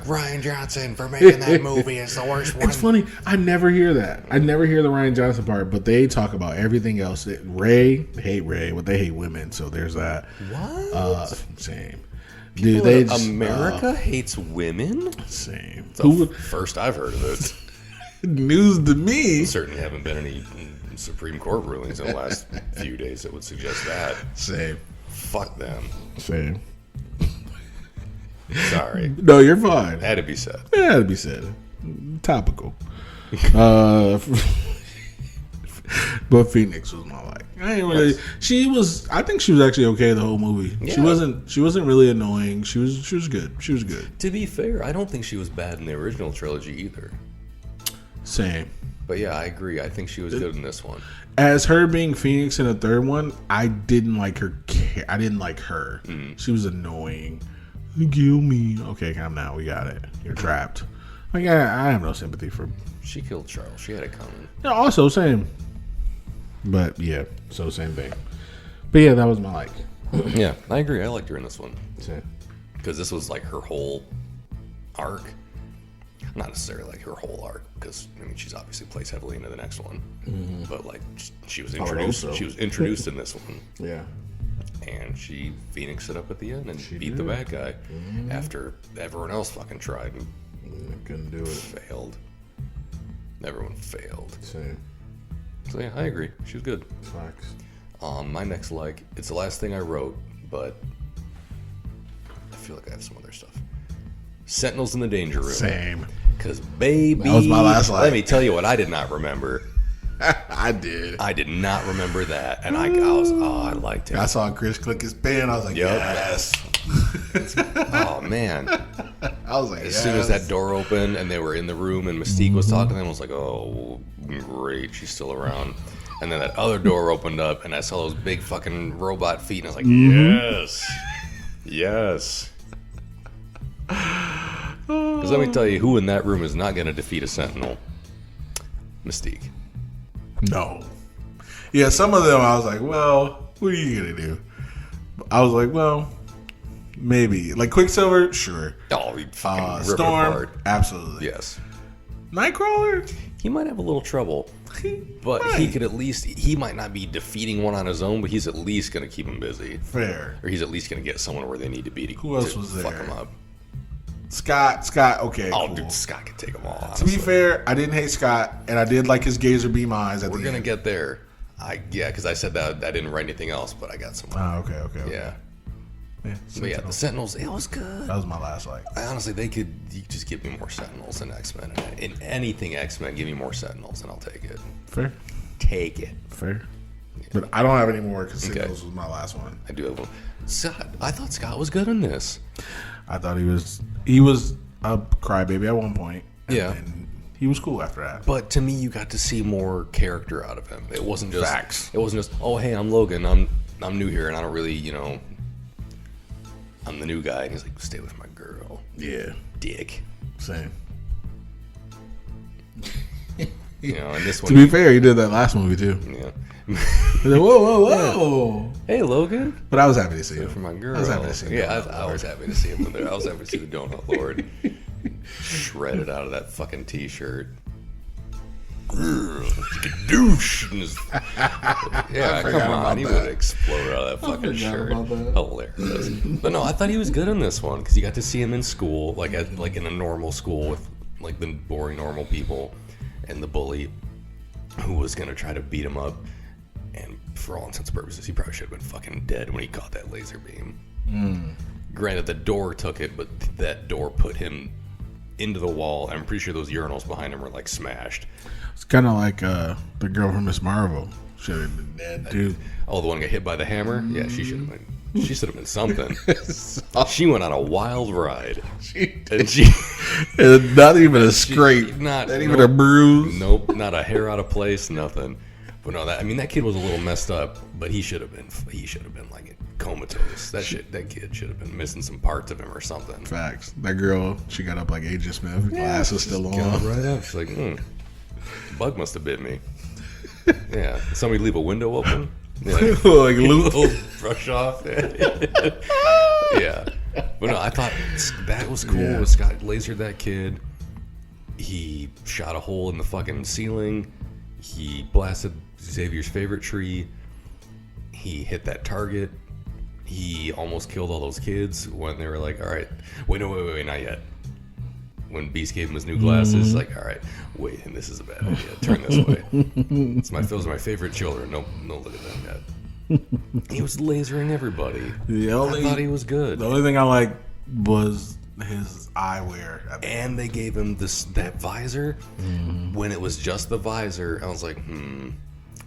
Ryan Johnson for making that movie. It's the worst one. it's funny. I never hear that. I never hear the Ryan Johnson part, but they talk about everything else. Ray, they hate Ray, but they hate women. So there's that. What? Same. People Dude, in America hates women? Same. It's the first I've heard of it. News to me. Certainly haven't been any Supreme Court rulings in the last few days that would suggest that. Same. Fuck them. Same. Sorry. No, you're fine. Had to be said. It had to be said. Topical. But Phoenix was my like. I ain't really. She was. I think she was actually okay the whole movie. Yeah. She wasn't really annoying. She was good. She was good. To be fair, I don't think she was bad in the original trilogy either. Same. But yeah, I agree. I think she was good in this one. As her being Phoenix in the third one, I didn't like her. I didn't like her. She was annoying. Kill me. Okay, calm down. We got it. You're trapped. Like I have no sympathy for. She killed Charles. She had it coming. Yeah, also same. But yeah, so same thing. But yeah, that was my like. Yeah, I agree. I liked her in this one. Same. Because this was like her whole arc. Not necessarily like her whole arc, because I mean she's obviously plays heavily into the next one. But like she was introduced. so. She was introduced in this one, Yeah. and she Phoenixed it up at the end and She beat did. the bad guy after everyone else fucking tried and Couldn't do it. failed. Everyone failed. Same. So yeah, I agree. She was good. Facts. My next like, it's the last thing I wrote, but I feel like I have some other stuff. Sentinels in the Danger Room. Same. Because baby, That was my last like. let me tell you what I did not remember. I did. I did not remember that, and I liked it. I saw Chris click his pen. I was like, Yep. yes. Oh man! I was like, As soon as that door opened and they were in the room and Mystique was talking to them, I was like, oh great, she's still around. And then that other door opened up, and I saw those big fucking robot feet, and I was like, yes. Because let me tell you, who in that room is not going to defeat a Sentinel? Mystique. No. Yeah, some of them I was like, well, what are you going to do? I was like, well, maybe. Like Quicksilver, sure. Oh, he'd fucking rip it Storm, apart. absolutely. Yes. Nightcrawler? He might have a little trouble, but he could at least, he might not be defeating one on his own, but he's at least going to keep him busy. Fair. Or he's at least going to get someone where they need to be to, Who else to was fuck there? him up. Scott, okay, Oh, cool. dude, Scott can take them all, To honestly. be fair, I didn't hate Scott, and I did like his gazer beam eyes at We're the going to end. get there. Because I said that I didn't write anything else, but I got some. Okay. Yeah. Yeah, But yeah, the Sentinels, it was good. that was my last like. Honestly, you just give me more Sentinels in X-Men. In anything X-Men, give me more Sentinels and I'll take it. Fair. Take it. Fair. But I don't have any more because Signals was my last one. I do have one. Scott, I thought Scott was good in this. I thought he was a crybaby at one point. And he was cool after that. But to me, you got to see more character out of him. It wasn't just Facts. It wasn't just, oh hey, I'm Logan. I'm new here and I don't really, I'm the new guy. And he's like, stay with my girl. Yeah. Dick. Same. And this one. To be fair, he did that last movie too. Yeah. He's like, whoa. Hey, Logan. But I was happy to see him. For my girl. I was happy to see him. Yeah, I was happy to see him in there. I was happy to see the Donut Lord shredded out of that fucking t-shirt. Douche. Yeah, come on. He would have exploded out of that fucking shirt. Hilarious. But no, I thought he was good in this one because you got to see him in school, like in a normal school with like the boring normal people and the bully who was going to try to beat him up. And for all intents and purposes, he probably should have been fucking dead when he caught that laser beam. Granted, the door took it, but that door put him into the wall. I'm pretty sure those urinals behind him were like smashed. It's kind of like the girl from Miss Marvel. Should have been dead, dude. Oh, the one got hit by the hammer? Yeah, she should have been. She should have been something. She went on a wild ride. Not even a scrape. Not even a bruise. Nope, not a hair out of place, nothing. But no, that kid was a little messed up, but he should have been like comatose. That kid should have been missing some parts of him or something. Facts. That girl, she got up like Agent Smith. Glasses still on. Got right up. She's like, bug must have bit me. Yeah. Somebody leave a window open. Yeah. Like Luke. Brush off. Yeah. But no, I thought that was cool. Yeah. Scott lasered that kid. He shot a hole in the fucking ceiling. He blasted Xavier's favorite tree. He hit that target. He almost killed all those kids when they were like, all right, wait, not yet. When Beast gave him his new glasses, like, all right, wait, and this is a bad idea. Turn this way. Those are my favorite children. No, look at them yet. He was lasering everybody. I thought he was good. The only thing I liked was his eyewear. And they gave him that visor. When it was just the visor, I was like,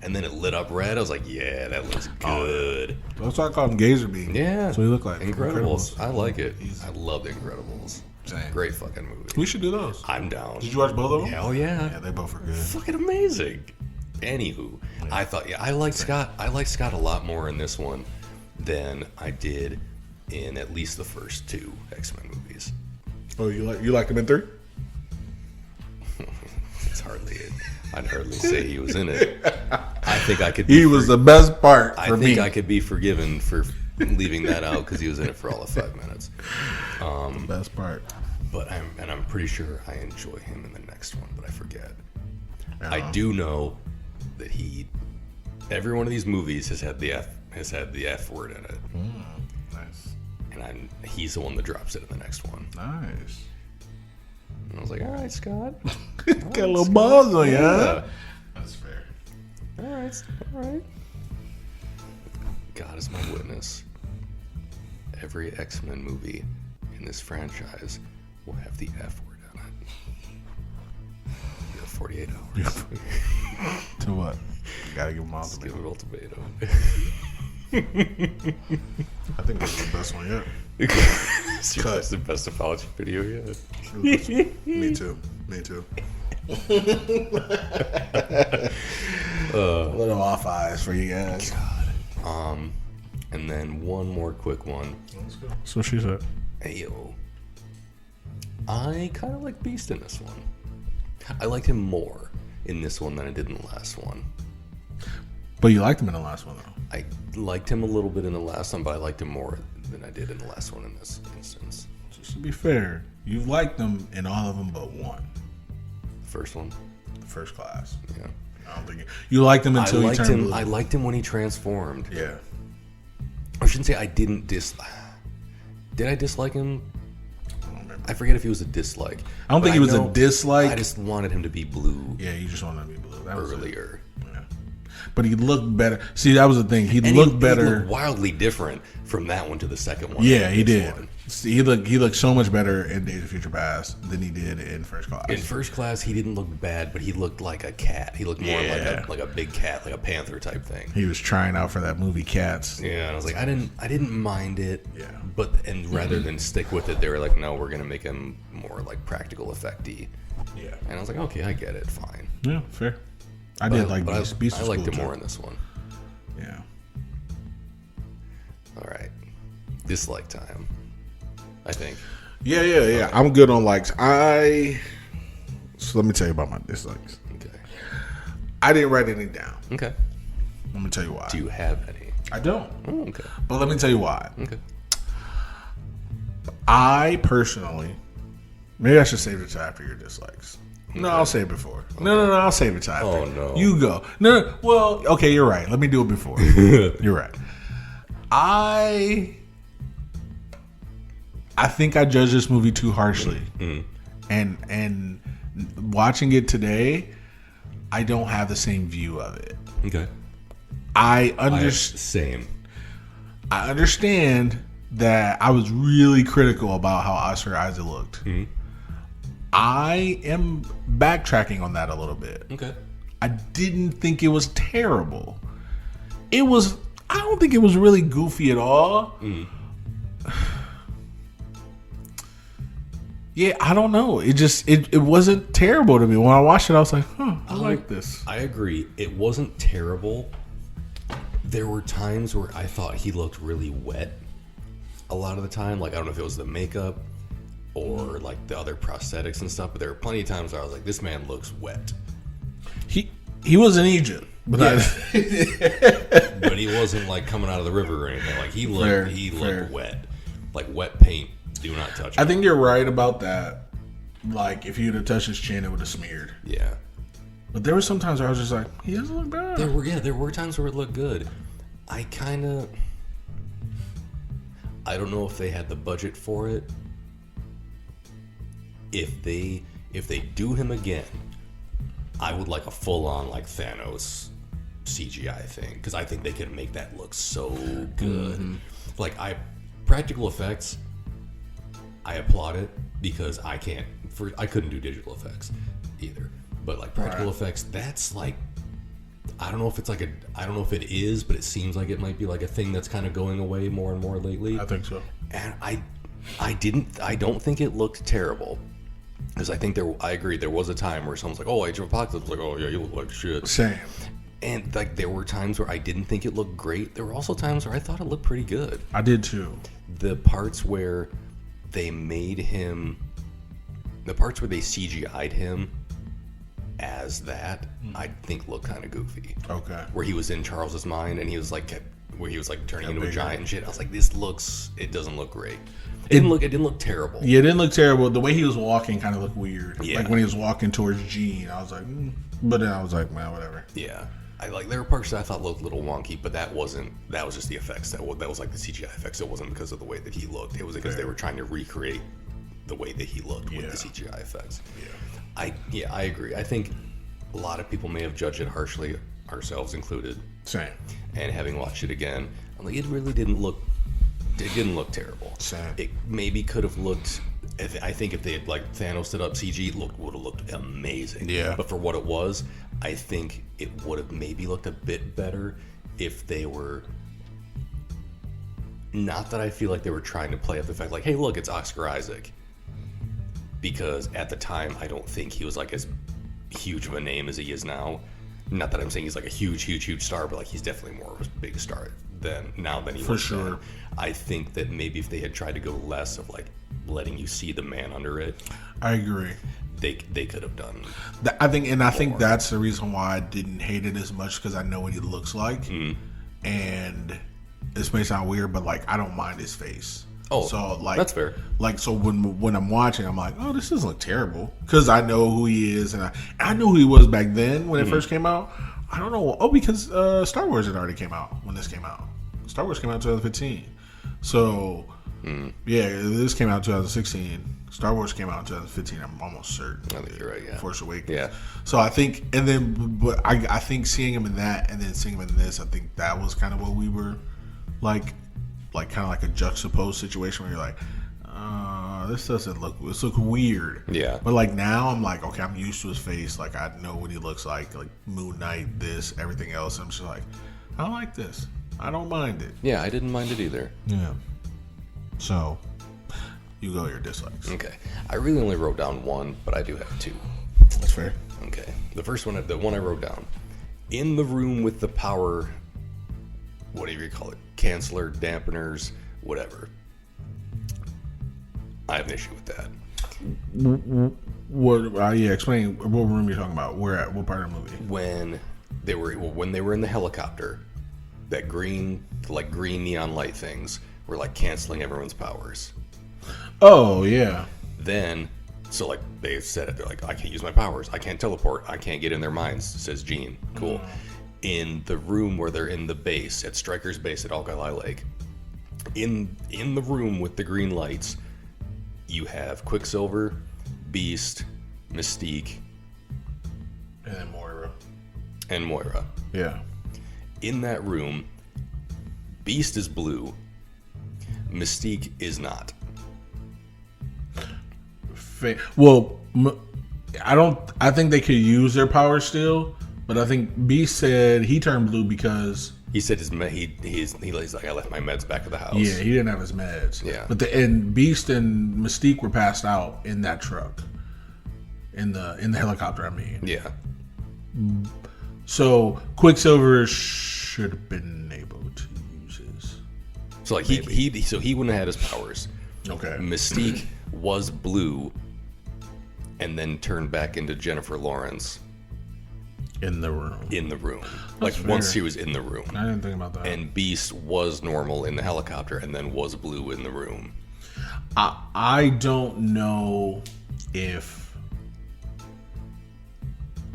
And then it lit up red. I was like, yeah, that looks good. That's why I call him Gazer Beam. Yeah. That's what he looked like. Incredibles. I like it. I love The Incredibles. Same. Great fucking movie. We should do those. I'm down. Did you watch both of them? Hell yeah. Yeah, they both were good. Fucking amazing. Anywho, I thought, I liked Scott. I liked Scott a lot more in this one than I did in at least the first two X-Men movies. Oh, you liked him in 3? It's I'd hardly say he was in it. I think I could. He was the best part for me. I think I could be forgiven for leaving that out because he was in it for all of 5 minutes. The best part. But I'm pretty sure I enjoy him in the next one, but I forget. I do know that every one of these movies has had the F word in it. Nice. And he's the one that drops it in the next one. Nice. And I was like, all right, Scott. Got a little buzz on you, huh? That's fair. All right. God is my witness. Every X-Men movie in this franchise will have the F word on it. You have 48 hours. To what? You gotta give them ultimatum. Give it ultimatum. I think that's the best one yet. That's the best apology video yet. Me too. Little off eyes for you guys. God. And then one more quick one. Let's go. So she said. Ayo. I kind of like Beast in this one. I liked him more in this one than I did in the last one. But you liked him in the last one, though. I liked him a little bit in the last one, but I liked him more than I did in the last one in this instance. Just to be fair, you've liked him in all of them but one. First one? First Class. Yeah. I don't think you liked him until he turned blue. I liked him when he transformed. Yeah. I shouldn't say I didn't Did I dislike him? I forget if he was a dislike. I don't think he was a dislike. I just wanted him to be blue. Yeah, you just wanted him to be blue. That was earlier. Yeah. but he looked better. See, that was the thing. He And looked better. He looked wildly different from that one to the second one. Yeah, he did. One. See, he looked so much better in Days of Future Past than he did in First Class. In First Class, he didn't look bad, but he looked like a cat. He looked more like a big cat, like a panther type thing. He was trying out for that movie Cats. Yeah, and I was like, I didn't mind it. Yeah. But rather than stick with it, they were like, no, we're gonna make him more like practical effecty. Yeah. And I was like, okay, I get it, fine. Yeah, fair. I did like Beast I of liked School it more too. in this one. Yeah. All right, dislike time. I think. Yeah. I'm good on likes. So let me tell you about my dislikes. Okay. I didn't write any down. Okay. Let me tell you why. Do you have any? I don't. Oh, okay. But let me tell you why. Okay. I personally, maybe I should save it to after your dislikes. No, I'll save it before. Okay. No, I'll save it to after. Oh, no. You go. No, well, okay, you're right. Let me do it before. You're right. I think I judged this movie too harshly. And watching it today, I don't have the same view of it. Okay. Same. I understand that I was really critical about how Oscar Isaac looked. I am backtracking on that a little bit. Okay. I didn't think it was terrible. I don't think it was really goofy at all. Yeah, I don't know. It wasn't terrible to me. When I watched it, I was like, I like this. I agree. It wasn't terrible. There were times where I thought he looked really wet. A lot of the time, like I don't know if it was the makeup or like the other prosthetics and stuff, but there were plenty of times where I was like, this man looks wet. He was in Egypt, but but he wasn't like coming out of the river or anything. Like he looked wet, like wet paint. Do not touch him. I think you're right about that. Like, if you'd have touched his chin, it would have smeared. Yeah. But there were some times where I was just like, he doesn't look bad. There were times where it looked good. I don't know if they had the budget for it. If they do him again, I would like a full-on, like, Thanos CGI thing. Because I think they could make that look so good. Like, practical effects... I applaud it because I couldn't do digital effects either. But like practical effects, that's like, I don't know if it is, but it seems like it might be like a thing that's kind of going away more and more lately. I think so. And I don't think it looked terrible. Because I agree, there was a time where someone's like, oh, Age of Apocalypse, like, oh yeah, you look like shit. Same. And like there were times where I didn't think it looked great. There were also times where I thought it looked pretty good. I did too. The parts where they CGI'd him as that, I think looked kind of goofy. Okay. Where he was in Charles's mind and he was like turning into a giant and shit. I was like, it doesn't look great. It didn't look terrible. Yeah, it didn't look terrible. The way he was walking kind of looked weird. Yeah. Like when he was walking towards Jean, I was like, but then I was like, man, whatever. Yeah. There were parts that I thought looked a little wonky, but that was just the effects. That was like the CGI effects. It wasn't because of the way that he looked. It was because they were trying to recreate the way that he looked with the CGI effects. Yeah. I agree. I think a lot of people may have judged it harshly, ourselves included. Same. And having watched it again, I'm like, it really didn't look terrible. Same. It maybe could have looked. I think if they had like Thanos it up CG, would have looked amazing. Yeah. But for what it was, I think it would have maybe looked a bit better if they were. Not that I feel like they were trying to play up the fact like, hey, look, it's Oscar Isaac. Because at the time, I don't think he was like as huge of a name as he is now. Not that I'm saying he's like a huge star, but like he's definitely more of a big star than he was. For sure. Then. I think that maybe if they had tried to go less of like letting you see the man under it, I agree. They could have done. I think that's the reason why I didn't hate it as much because I know what he looks like, and this may sound weird, but like I don't mind his face. Oh, so like that's fair. Like so when I'm watching, I'm like, oh, this doesn't look terrible because I know who he is, and I knew who he was back then when it first came out. I don't know. Oh, because Star Wars had already came out when this came out. Star Wars came out in 2015, so Yeah, this came out in 2016. Star Wars came out in 2015. I'm almost certain. I think you're right. Yeah. Force Awakens. Yeah. So I think, and then, but I think seeing him in that, and then seeing him in this, I think that was kind of what we were like kind of like a juxtaposed situation where you're like, this doesn't look. This looks weird. Yeah. But like now, I'm like, okay, I'm used to his face. Like I know what he looks like Moon Knight, this, everything else. I'm just like, I like this. I don't mind it. Yeah, I didn't mind it either. Yeah. So, you go your dislikes. Okay. I really only wrote down one, but I do have two. That's fair. Okay. The first one, the one I wrote down. In the room with the power, whatever you call it, canceller, dampeners, whatever. I have an issue with that. What? Yeah, explain what room you're talking about. Where at? What part of the movie? When they were in the helicopter, that green neon light things were like canceling everyone's powers. Oh yeah. Then, so like they said it, they're like, I can't use my powers. I can't teleport. I can't get in their minds. Says Jean. Cool. In the room where they're in the base at Stryker's base at Alkali Lake, in the room with the green lights, you have Quicksilver, Beast, Mystique, And then Moira. and Moira. Yeah. In that room, Beast is blue, Mystique is not. Well, I think they could use their power still, but I think Beast said he turned blue because He said he's like, I left my meds back at the house. yeah, he didn't have his meds. Yeah. But and Beast and Mystique were passed out in that truck, in the helicopter. I mean, Yeah. so Quicksilver should have been able to use his. So like he wouldn't have had his powers. Okay. Mystique was blue, and then turned back into Jennifer Lawrence In the room. in the room. That's Like once fair. she was in the room. I didn't think about that. And Beast was normal in the helicopter, and then was blue in the room. I don't know if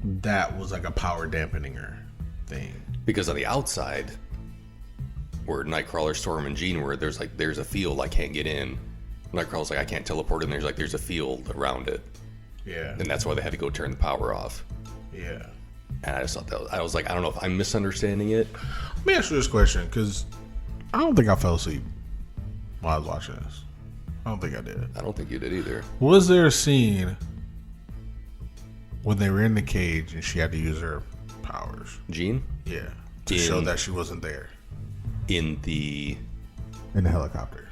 that was like a power dampeninger thing. Because on the outside, where Nightcrawler, Storm, and Jean were, there's a field I can't get in. Nightcrawler's like, I can't teleport in. There's a field around it, Yeah. and that's why they had to go turn the power off. Yeah. And I just thought I was like, I don't know if I'm misunderstanding it. Let me ask you this question, because I don't think I fell asleep while I was watching this. I don't think I did. I don't think you did either. Was there a scene when they were in the cage and she had to use her powers? Jean? Yeah. To show that she wasn't there. In the helicopter.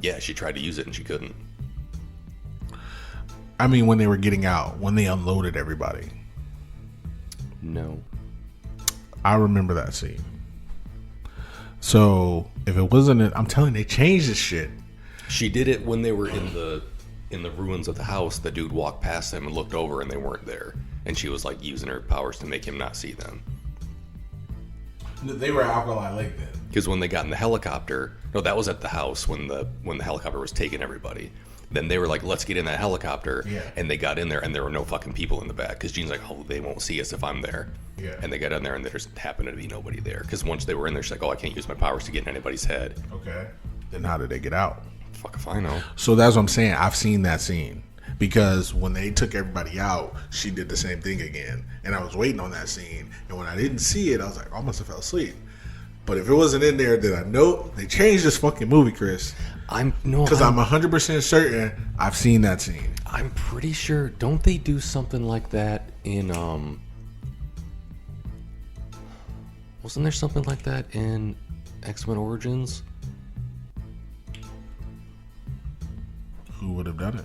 Yeah, she tried to use it and she couldn't. I mean, when they were getting out, when they unloaded everybody. No. I remember that scene. So if it wasn't it, I'm telling you, they changed this shit. She did it when they were in the ruins of the house. The dude walked past them and looked over and they weren't there. And she was like using her powers to make him not see them. They were at Alkali Lake then. Because when they got in the helicopter, no, that was at the house when the helicopter was taking everybody. Then they were like, let's get in that helicopter. Yeah. And they got in there and there were no fucking people in the back. Because Jean's like, oh, they won't see us if I'm there. Yeah. And they got in there and there just happened to be nobody there. Because once they were in there, she's like, oh, I can't use my powers to get in anybody's head. Okay. Then how did they get out? Fuck if I know. So that's what I'm saying. I've seen that scene. Because when they took everybody out, she did the same thing again. And I was waiting on that scene. And when I didn't see it, I was like, I must have fell asleep. But if it wasn't in there, then I know they changed this fucking movie, Chris. Because I'm 100% certain I've seen that scene. I'm pretty sure. Don't they do something like that in Wasn't there something like that in X-Men Origins? Who would have done it?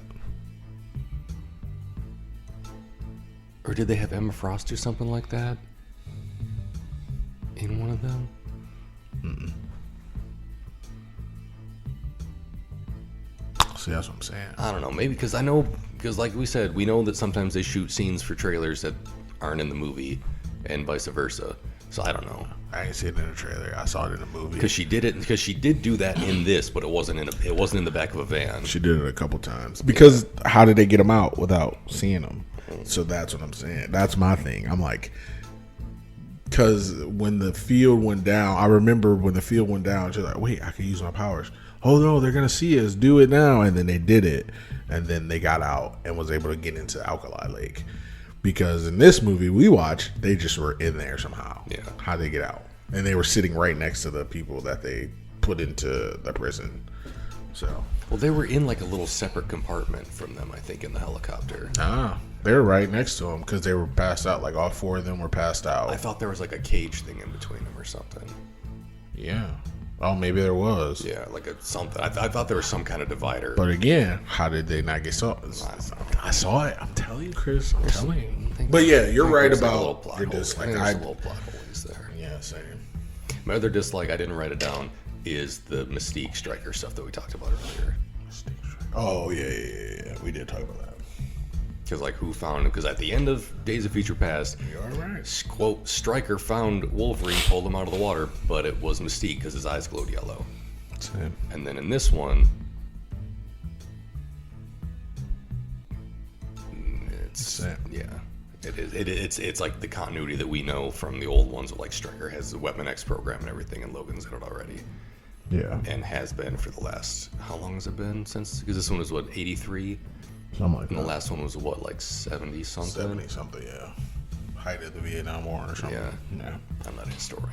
Or did they have Emma Frost do something like that in one of them? See, that's what I'm saying. I don't know. Maybe because like we said, we know that sometimes they shoot scenes for trailers that aren't in the movie, and vice versa. So I don't know. I ain't seen it in the trailer. I saw it in the movie. Because she did do that in this, but it wasn't in the back of a van. She did it a couple times. Because how did they get them out without seeing them? So that's what I'm saying. That's my thing. I'm like, because when the field went down, I remember when the field went down, she's like, wait, I can use my powers. oh no, they're gonna see us, do it now. And then they did it, and then they got out and was able to get into Alkali Lake. Because in this movie we watched, they just were in there somehow. Yeah. How'd they get out? And they were sitting right next to the people that they put into the prison. So. Well, they were in like a little separate compartment from them, I think, in the helicopter. They were right next to them because they were passed out. Like all four of them were passed out. I thought there was like a cage thing in between them or something. Yeah. Oh, maybe there was. Yeah, like something. I thought there was some kind of divider. But again, how did they not get saw? I saw it. I'm telling you, Chris. I'm telling you. But yeah, you're right about your dislike. There's a little plot holes there. Yeah, same. My other dislike, I didn't write it down, is the Mystique Striker stuff that we talked about earlier. Oh, yeah. We did talk about that. Because, like, who found him? Because at the end of Days of Future Past, you're right. Quote, Stryker found Wolverine, pulled him out of the water, but it was Mystique because his eyes glowed yellow. Same. And then in this one, it's Same. Yeah, it is. It's like the continuity that we know from the old ones. Like Stryker has the Weapon X program and everything, and Logan's in it already. Yeah. And has been for the last, how long has it been since? Because this one was what, 83. Something like And that. the last one was what, like 70 something? 70 something, yeah. Height of the Vietnam War or something. Yeah. I'm not a historian.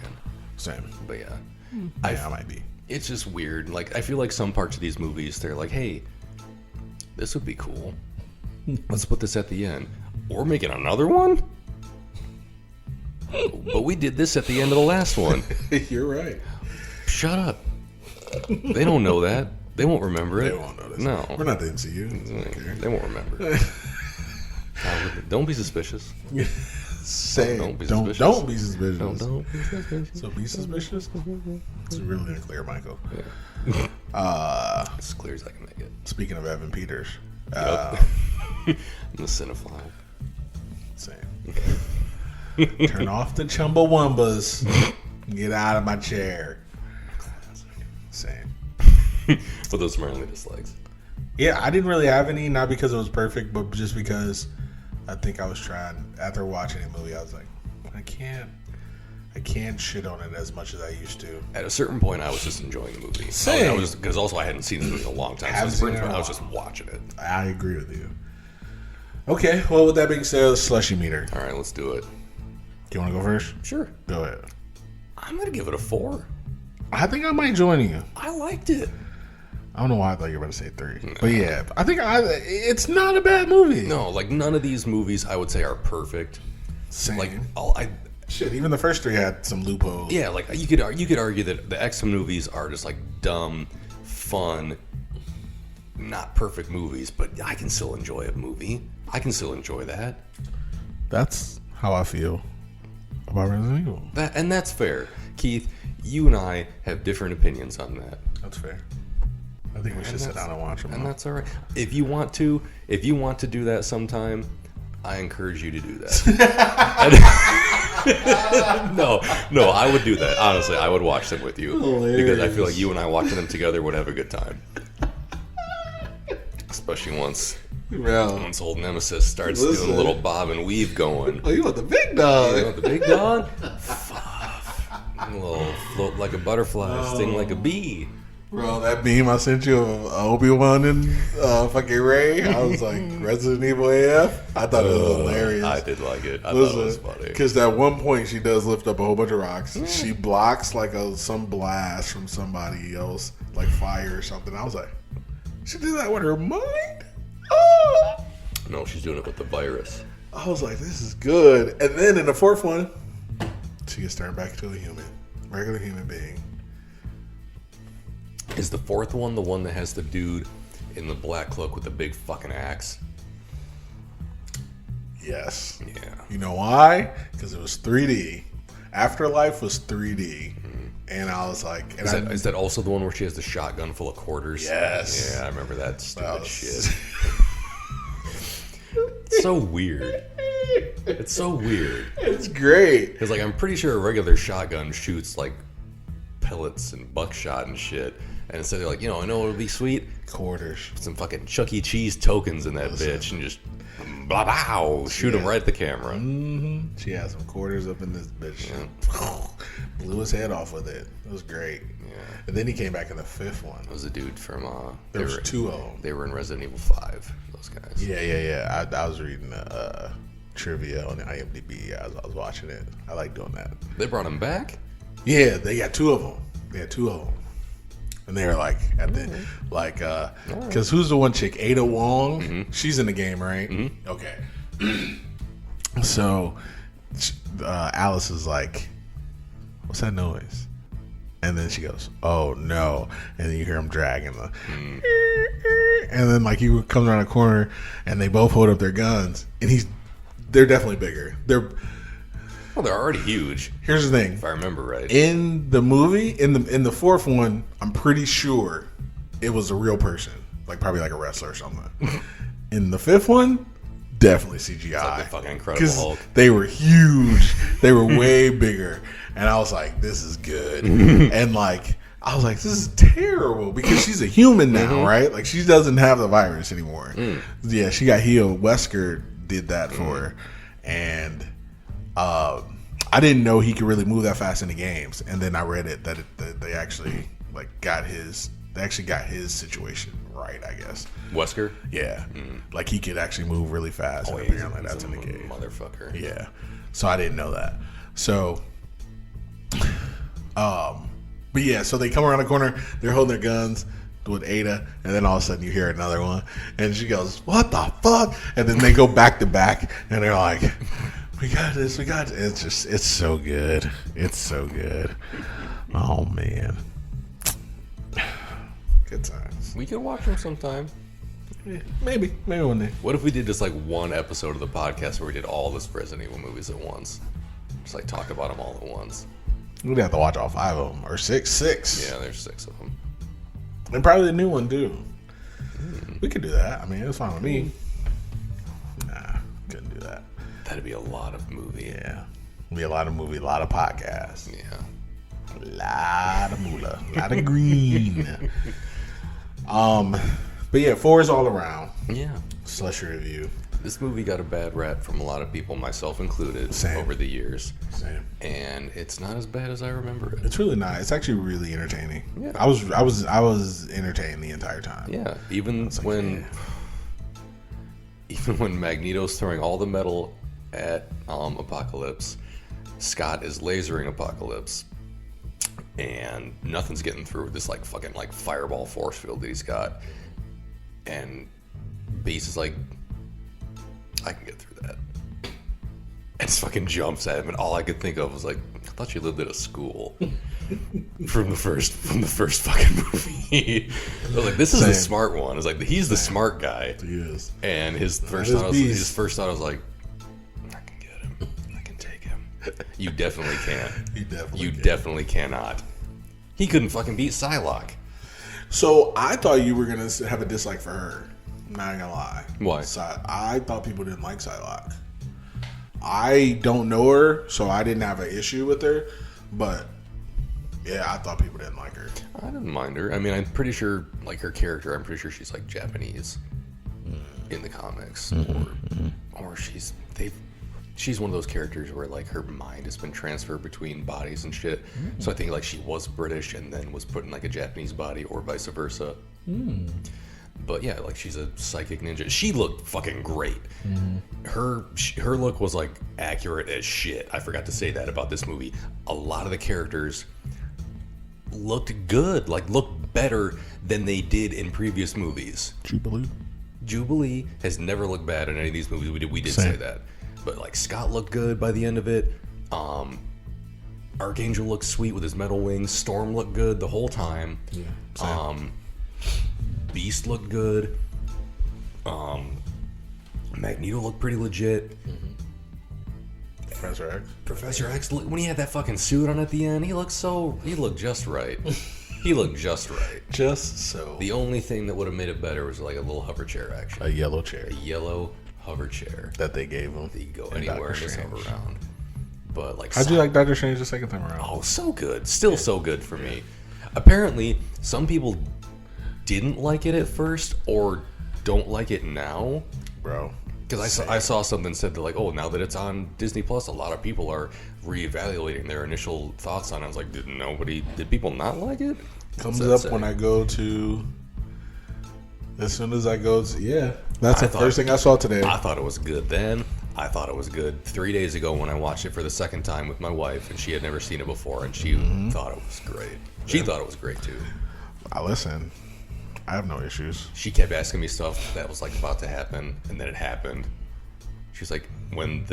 Same. But yeah. I might be. It's just weird. Like, I feel like some parts of these movies, they're like, hey, this would be cool. Let's put this at the end. Or making another one? But we did this at the end of the last one. You're right. Shut up. They don't know that. They won't remember it. They won't notice. No. We're not the MCU. They won't remember. Don't be suspicious. Say Don't be don't suspicious. don't be suspicious. Don't be suspicious. So be suspicious. It's really unclear, Michael. Yeah. As clear as I can make it. Speaking of Evan Peters, Yep. I'm the cinephile. same. Turn off the Chumbawambas. Get out of my chair. Same. But those are my only dislikes. Yeah, I didn't really have any, not because it was perfect, but just because I think I was trying, after watching the movie, I was like, I can't shit on it as much as I used to. At a certain point, I was just enjoying the movie. Same. Because also I hadn't seen the movie in a long time. So at a certain point, I was just watching it. I agree with you. Okay, well, with that being said, Slushie Meter. All right, let's do it. Do you want to go first? Sure. Go ahead. I'm going to give it a 4. I think I might join you. I liked it. I don't know why I thought you were about to say 3. No. But yeah, I think it's not a bad movie. No, like none of these movies I would say are perfect. Same. Like shit, even the first 3 had some loopholes. Yeah, like you could argue that the X-Men movies are just like dumb, fun, not perfect movies, but I can still enjoy a movie. I can still enjoy that. That's how I feel about Resident Evil. And that's fair. Keith, you and I have different opinions on that. That's fair. I think we should sit down and watch them. And that's all right. If you want to do that sometime, I encourage you to do that. No, I would do that. Honestly, I would watch them with you. Hilarious. Because I feel like you and I watching them together would have a good time. Especially once old Nemesis starts doing a little bob and weave going. Oh, you want the big dog? You want the big dog? A little float like a butterfly, sting like a bee. Bro, that meme I sent you of Obi-Wan and fucking Ray, I was like, Resident Evil AF? I thought it was hilarious. I did like it. I thought it was funny. Because at one point she does lift up a whole bunch of rocks. She blocks like some blast from somebody else, like fire or something. I was like, she did that with her mind? Oh! No, she's doing it with the virus. I was like, this is good. And then in the 4th one, she gets turned back into a human, regular human being. Is the 4th one the one that has the dude in the black cloak with the big fucking axe? Yes. Yeah. You know why? Because it was 3D. Afterlife was 3D. Mm-hmm. And I was like... Is that also the one where she has the shotgun full of quarters? Yes. Yeah, I remember that stupid shit. It's so weird. It's so weird. It's great. Because, like, I'm pretty sure a regular shotgun shoots, like, pellets and buckshot and shit. And instead they're like, I know what would be sweet? Quarters. Some fucking Chuck E. Cheese tokens in that bitch and just blah, blah, shoot them right at the camera. Mm-hmm. She had some quarters up in this bitch. Yeah. Blew his head off with it. It was great. Yeah. And then he came back in the 5th one. It was a dude from... there was 2 of them. They were in Resident Evil 5, those guys. Yeah. I was reading trivia on the IMDb as I was watching it. I like doing that. They brought him back? Yeah, they got 2 of them. They had 2 of them. And they were like, because who's the one chick? Ada Wong? Mm-hmm. She's in the game, right? Mm-hmm. Okay. So Alice is like, what's that noise? And then she goes, oh no. And then you hear him dragging the, and then like he comes around the corner and they both hold up their guns. And they're definitely bigger. They're already huge. Here's the thing. If I remember right. In the movie, in the 4th one, I'm pretty sure it was a real person. Like probably like a wrestler or something. In the 5th one, definitely CGI. It's like the fucking Incredible Hulk. They were huge. They were way bigger. And I was like, this is good. And like, I was like, this is terrible because she's a human now, right? Like she doesn't have the virus anymore. Yeah, she got healed. Wesker did that for her. And I didn't know he could really move that fast in the games, and then I read it that they actually got his situation right, I guess. Wesker? Yeah, like he could actually move really fast. And apparently that's in the game. Motherfucker. Yeah, so I didn't know that. So, but yeah, so they come around the corner, they're holding their guns with Ada, and then all of a sudden you hear another one, and she goes, "What the fuck?" And then they go back to back, and they're like, we got this. It's so good. It's so good. Oh, man. Good times. We could watch them sometime. Yeah, maybe one day. What if we did just like one episode of the podcast where we did all the Resident Evil movies at once? Just like talk about them all at once. We'd have to watch all 5 of them. Or 6. Yeah, there's 6 of them. And probably the new one, too. We could do that. I mean, it was fine with me. Nah, couldn't do that. That'd be a lot of movie. Yeah. It'd be a lot of movie, a lot of podcasts. Yeah. A lot of moolah. A lot of green. But yeah, 4 is all around. Yeah. Slushie review. This movie got a bad rap from a lot of people, myself included, over the years. Same. And it's not as bad as I remember it. It's really not. It's actually really entertaining. Yeah. I was entertained the entire time. Yeah. Even when Magneto's throwing all the metal at Apocalypse, Scott is lasering Apocalypse, and nothing's getting through this like fucking like fireball force field that he's got. And Beast is like, I can get through that. And just fucking jumps at him, and all I could think of was like, I thought you lived at a school. from the first fucking movie. I was like, this is the smart one. It's like he's the smart guy. He is. And his first thought was like, I can get him. I can take him. You definitely can't. You definitely cannot. He couldn't fucking beat Psylocke. So I thought you were gonna have a dislike for her. I'm not gonna lie. Why? I thought people didn't like Psylocke. I don't know her, so I didn't have an issue with her. But yeah, I thought people didn't like her. I didn't mind her. I mean, I'm pretty sure, like her character, I'm pretty sure she's like Japanese in the comics, or she's one of those characters where like her mind has been transferred between bodies and shit. So I think like she was British and then was put in like a Japanese body, or vice versa. But yeah, like she's a psychic ninja. She looked fucking great. Her look was like accurate as shit. I forgot to say that about this movie. A lot of the characters looked good, like looked better than they did in previous movies. Jubilee has never looked bad in any of these movies. We did say that. But like Scott looked good by the end of it. Archangel looked sweet with his metal wings. Storm looked good the whole time. Yeah, Beast looked good. Magneto looked pretty legit. Professor X, when he had that fucking suit on at the end, he looked just right. He looked just right. Just so. The only thing that would have made it better was like a little hover chair action. A yellow chair. A yellow hover chair. That they gave him. That you go anywhere and just hover around. But like, how'd you like Doctor Strange the second time around? Oh, so good. Still so good for me. Apparently, some people didn't like it at first or don't like it now. Bro. Because I saw something said that, like, oh, now that it's on Disney Plus, a lot of people are reevaluating their initial thoughts on it. I was like, did people not like it? Comes up when I go to, as soon as I go to, yeah. That's the first thing I saw today. I thought it was good then. I thought it was good 3 days ago when I watched it for the second time with my wife, and she had never seen it before, and she thought it was great. She thought it was great, too. Listen, I have no issues. She kept asking me stuff that was, like, about to happen, and then it happened. She's like, when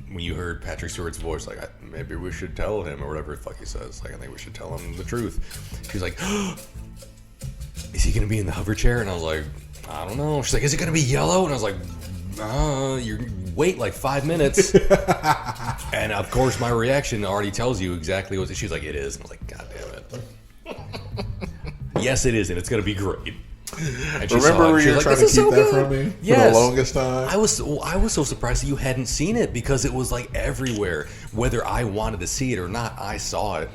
you heard Patrick Stewart's voice, like, maybe we should tell him, or whatever the fuck he says. Like, I think we should tell him the truth. She's like, is he going to be in the hover chair? And I was like, I don't know. She's like, is it going to be yellow? And I was like, you wait like 5 minutes. And of course my reaction already tells you exactly what she's like, it is. And I was like, God damn it. Yes, it is, and it's gonna be great. And remember when you were trying to keep that from me for the longest time? I was so surprised that you hadn't seen it, because it was like everywhere. Whether I wanted to see it or not, I saw it.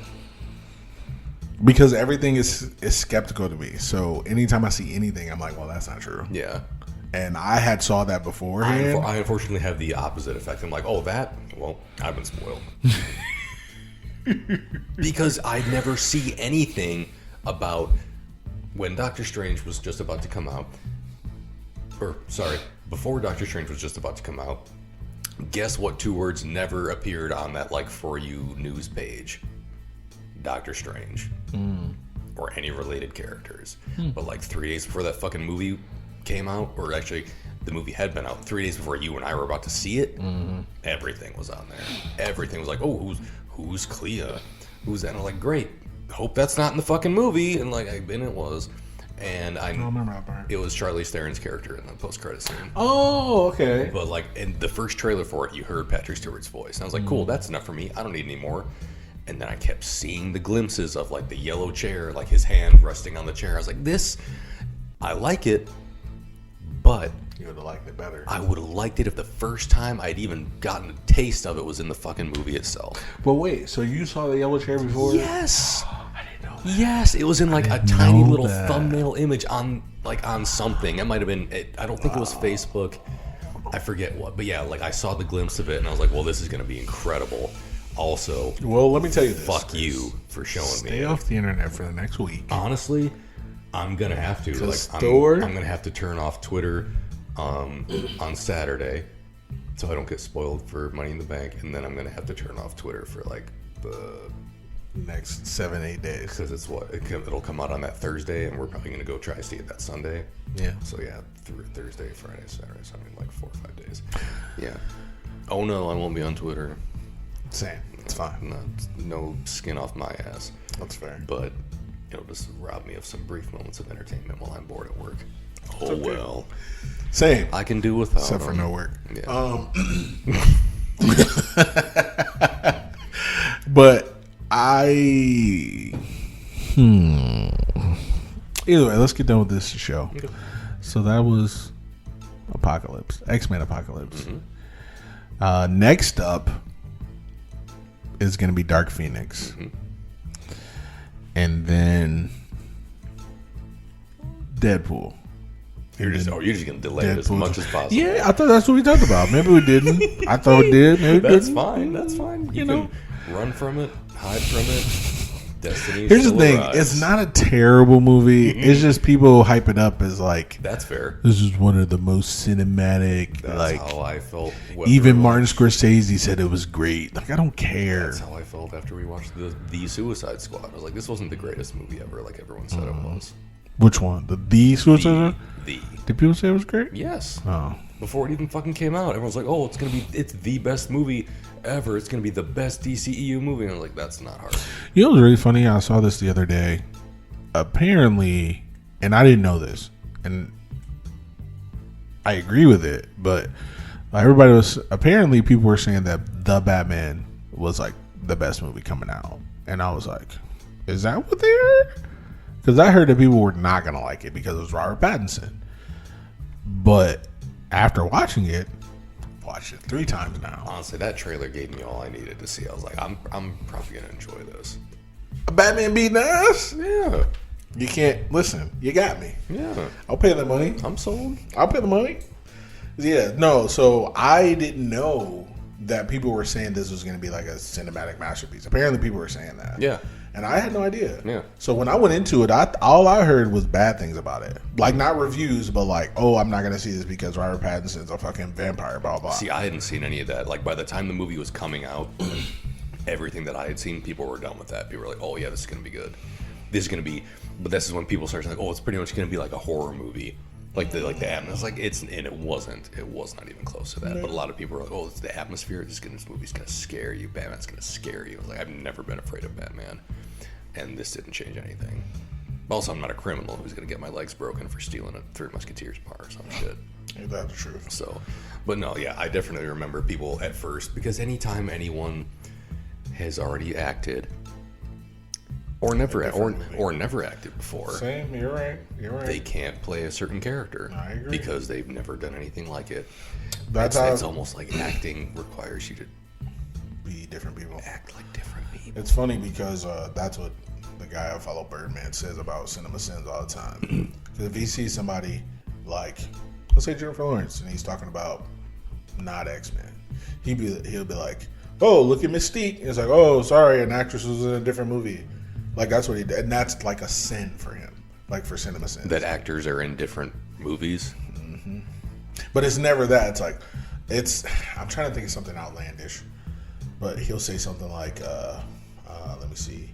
Because everything is skeptical to me. So anytime I see anything, I'm like, well, that's not true. Yeah. And I had saw that beforehand. I unfortunately have the opposite effect. I'm like, oh, well, I've been spoiled. Because I never see anything about when Doctor Strange was just about to come out. Before Doctor Strange was just about to come out, guess what 2 words never appeared on that, like, For You news page? Doctor Strange. Or any related characters. But like 3 days before that fucking movie came out, or actually the movie had been out, 3 days before you and I were about to see it, everything was on there. Everything was like, oh, who's Clea? Who's that? And I'm like, great. Hope that's not in the fucking movie. And like, and it was. And I don't remember that part. It was Charlize Theron's character in the post-credit scene. Oh, okay. But like, in the first trailer for it, you heard Patrick Stewart's voice. And I was like, cool, that's enough for me. I don't need any more. And then I kept seeing the glimpses of like the yellow chair, like his hand resting on the chair. I was like, I like it, but you would have liked it better. I would have liked it if the first time I'd even gotten a taste of it was in the fucking movie itself. But wait, so you saw the yellow chair before? Yes. I didn't know that. Yes, it was in like a tiny little thumbnail image on something. It might have been. I don't think it was Facebook. I forget what. But yeah, like I saw the glimpse of it, and I was like, well, this is going to be incredible. Also, well, let me tell you this. Fuck you for showing me. Stay off the internet for the next week. Honestly, I'm gonna have to. Like, I'm gonna have to turn off Twitter on Saturday, so I don't get spoiled for Money in the Bank, and then I'm gonna have to turn off Twitter for like the next 7-8 days, because it'll come out on that Thursday, and we're probably gonna go try to see it that Sunday. Yeah. So yeah, through Thursday, Friday, Saturday, Sunday, like 4 or 5 days. Yeah. Oh no, I won't be on Twitter. Same. It's fine. No skin off my ass. That's fair. But it'll just rob me of some brief moments of entertainment while I'm bored at work. Oh, okay. Well. Same. I can do without except for no work. Yeah. But either way, let's get done with this show. Okay. So that was Apocalypse. X-Men Apocalypse. Mm-hmm. Next up is going to be Dark Phoenix. Mm-hmm. And then Deadpool. You're just going to delay it as much as possible. Yeah, I thought that's what we talked about. Maybe we didn't. I thought we did. Maybe we didn't. Fine. That's fine. You can run from it, hide from it. Destiny. Here's the thing: it's not a terrible movie. Mm-hmm. It's just people hype it up as like, that's fair. This is one of the most cinematic. That's how I felt. Even Martin Scorsese said it was great. Like, I don't care. That's how I felt after we watched the Suicide Squad. I was like, this wasn't the greatest movie ever. Like everyone said it was. Which one? The Suicide Squad? Did people say it was great? Yes. Oh. Before it even fucking came out, everyone's like, "Oh, it's the best movie ever. It's gonna be the best DCEU movie." And I was like, "That's not hard." You know what's really funny? I saw this the other day. Apparently, and I didn't know this, and I agree with it, but apparently people were saying that The Batman was like the best movie coming out, and I was like, "Is that what they heard?" Because I heard that people were not gonna like it because it was Robert Pattinson, but after watching it, watched it 3 times now. Honestly, that trailer gave me all I needed to see. I was like, I'm probably gonna enjoy this. A Batman beating ass? Yeah. You can't listen. You got me. Yeah. I'll pay the money. I'm sold. I'll pay the money. Yeah. No. So I didn't know that people were saying this was going to be like a cinematic masterpiece. Apparently, people were saying that. Yeah. And I had no idea. Yeah. So when I went into it, all I heard was bad things about it. Like, not reviews, but like, oh, I'm not going to see this because Robert Pattinson's a fucking vampire, blah, blah. See, I hadn't seen any of that. Like, by the time the movie was coming out, everything that I had seen, people were done with that. People were like, oh, yeah, this is going to be good. This is going to be... But this is when people started like, oh, it's pretty much going to be like a horror movie. Like the atmosphere. Like, and it wasn't. It was not even close to that. No. But a lot of people were like, oh, it's the atmosphere. This movie's going to scare you. Batman's going to scare you. I was like, I've never been afraid of Batman. And this didn't change anything. Also, I'm not a criminal who's going to get my legs broken for stealing a Three Musketeers bar or some shit. Ain't that the truth? So, but no, yeah, I definitely remember people at first, because anytime anyone has already acted or never acted before, same, you're right. They can't play a certain character. I agree. Because they've never done anything like it. It's almost like acting requires you to be different people. Act like different people. It's funny because that's what the guy I follow, Birdman, says about Cinema Sins all the time. Because if he sees somebody like, let's say Jennifer Lawrence, and he's talking about not X-Men, he'll be like, oh, look at Mystique. And it's like, oh, sorry, an actress was in a different movie. Like, that's what he did. And that's like a sin for him, like for Cinema Sins. That actors are in different movies? Mm-hmm. But it's never that. It's like, I'm trying to think of something outlandish. But he'll say something like, let me see.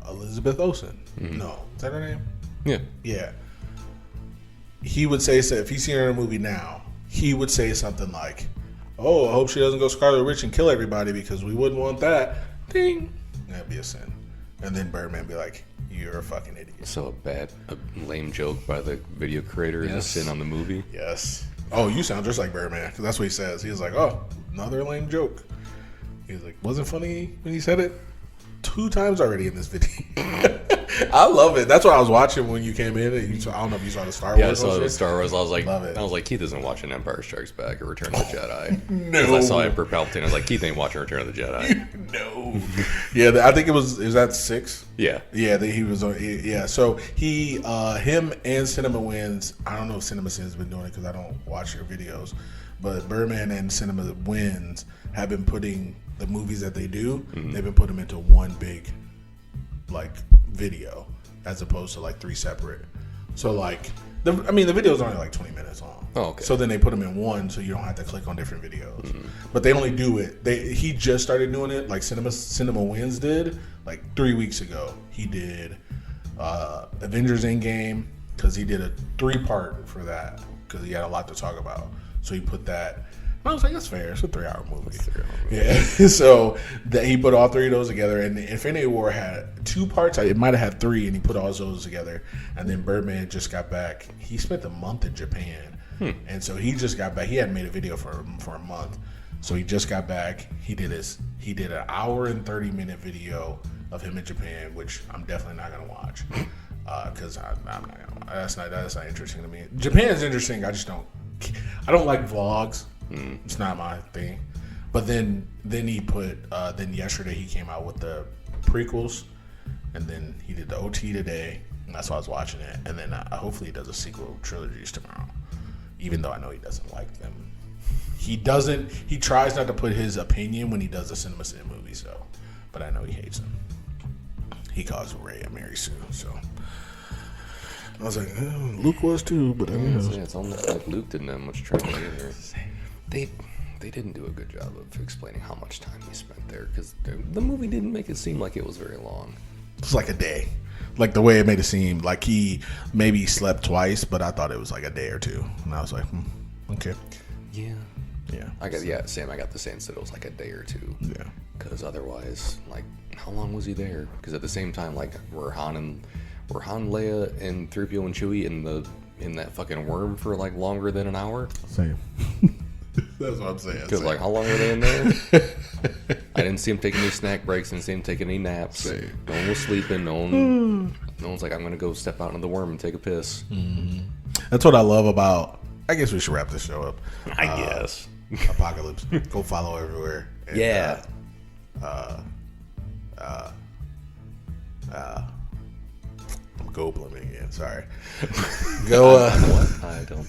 Elizabeth Olsen. Mm-hmm. No. Is that her name? Yeah. Yeah. He would say, so if he's seen her in a movie now, he would say something like, oh, I hope she doesn't go Scarlet Witch and kill everybody because we wouldn't want that. Ding. That'd be a sin. And then Birdman be like, you're a fucking idiot. So a lame joke by the video creator is a sin on the movie? Yes. Oh, you sound just like Birdman, because that's what he says. He was like, oh, another lame joke. He was like, wasn't funny when he said it 2 times already in this video. I love it. That's what I was watching when you came in. And I don't know if you saw the Star Wars. Yeah, I saw the Star Wars. I was like, Keith isn't watching Empire Strikes Back or Return of the Jedi. No. I saw Emperor Palpatine. I was like, Keith ain't watching Return of the Jedi. No. Yeah, I think is that 6? Yeah. Yeah, he was on. Yeah, so him and Cinema Wins. I don't know if Cinema Sins has been doing it because I don't watch your videos, but Birdman and Cinema Wins have been putting the movies that they do. Mm-hmm. They've been putting them into one big, like, video as opposed to like 3 separate. So like, the video is only like 20 minutes long. Oh, okay. So then they put them in one, so you don't have to click on different videos. Mm-hmm. But they only do it. He just started doing it. Like Cinema Wins did like 3 weeks ago. He did Avengers Endgame because he did a 3-part for that because he had a lot to talk about. So he put that. I was like, that's fair. It's a 3-hour movie. Yeah. So he put all 3 of those together, and Infinity War had 2 parts. It might have had 3, and he put all those together. And then Birdman just got back. He spent a month in Japan, and so he just got back. He hadn't made a video for a month, so he just got back. He did an hour and 30-minute video of him in Japan, which I'm definitely not gonna watch because I'm not gonna. That's not interesting to me. Japan is interesting. I don't like vlogs. It's not my thing. But then he put then yesterday he came out with the prequels, and then he did the OT today, and that's why I was watching it. And then hopefully he does a sequel trilogies tomorrow, even though I know he doesn't like them. He tries not to put his opinion when he does the Cinema Sin movie, so, but I know he hates them. He calls Ray a Mary Sue, so I was like, Luke was too, but it's almost like Luke didn't have much trouble either. They didn't do a good job of explaining how much time he spent there because the movie didn't make it seem like it was very long. It was like a day. Like the way it made it seem like he maybe slept twice, but I thought it was like a day or 2. And I was like, okay. Yeah. Yeah. I got the sense that it was like a day or 2. Yeah. Because otherwise, like, how long was he there? Because at the same time, like, were Han, Leia, and 3PO and Chewie in that fucking worm for like longer than an hour? Same. That's what I'm saying. Because like, how long were they in there? I didn't see him taking any snack breaks. Didn't see him taking any naps. Same. No one was sleeping. No one's like, I'm gonna go step out into the worm and take a piss. Mm-hmm. That's what I love about. I guess we should wrap this show up. I guess Apocalypse. Go follow everywhere. And, Yeah. I'm Goldbluming again. Sorry. Go. What? I don't.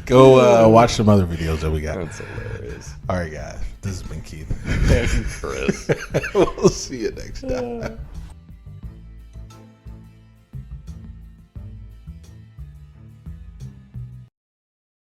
Go watch some other videos that we got. That's hilarious. All right, guys. This has been Keith. And Chris. We'll see you next time.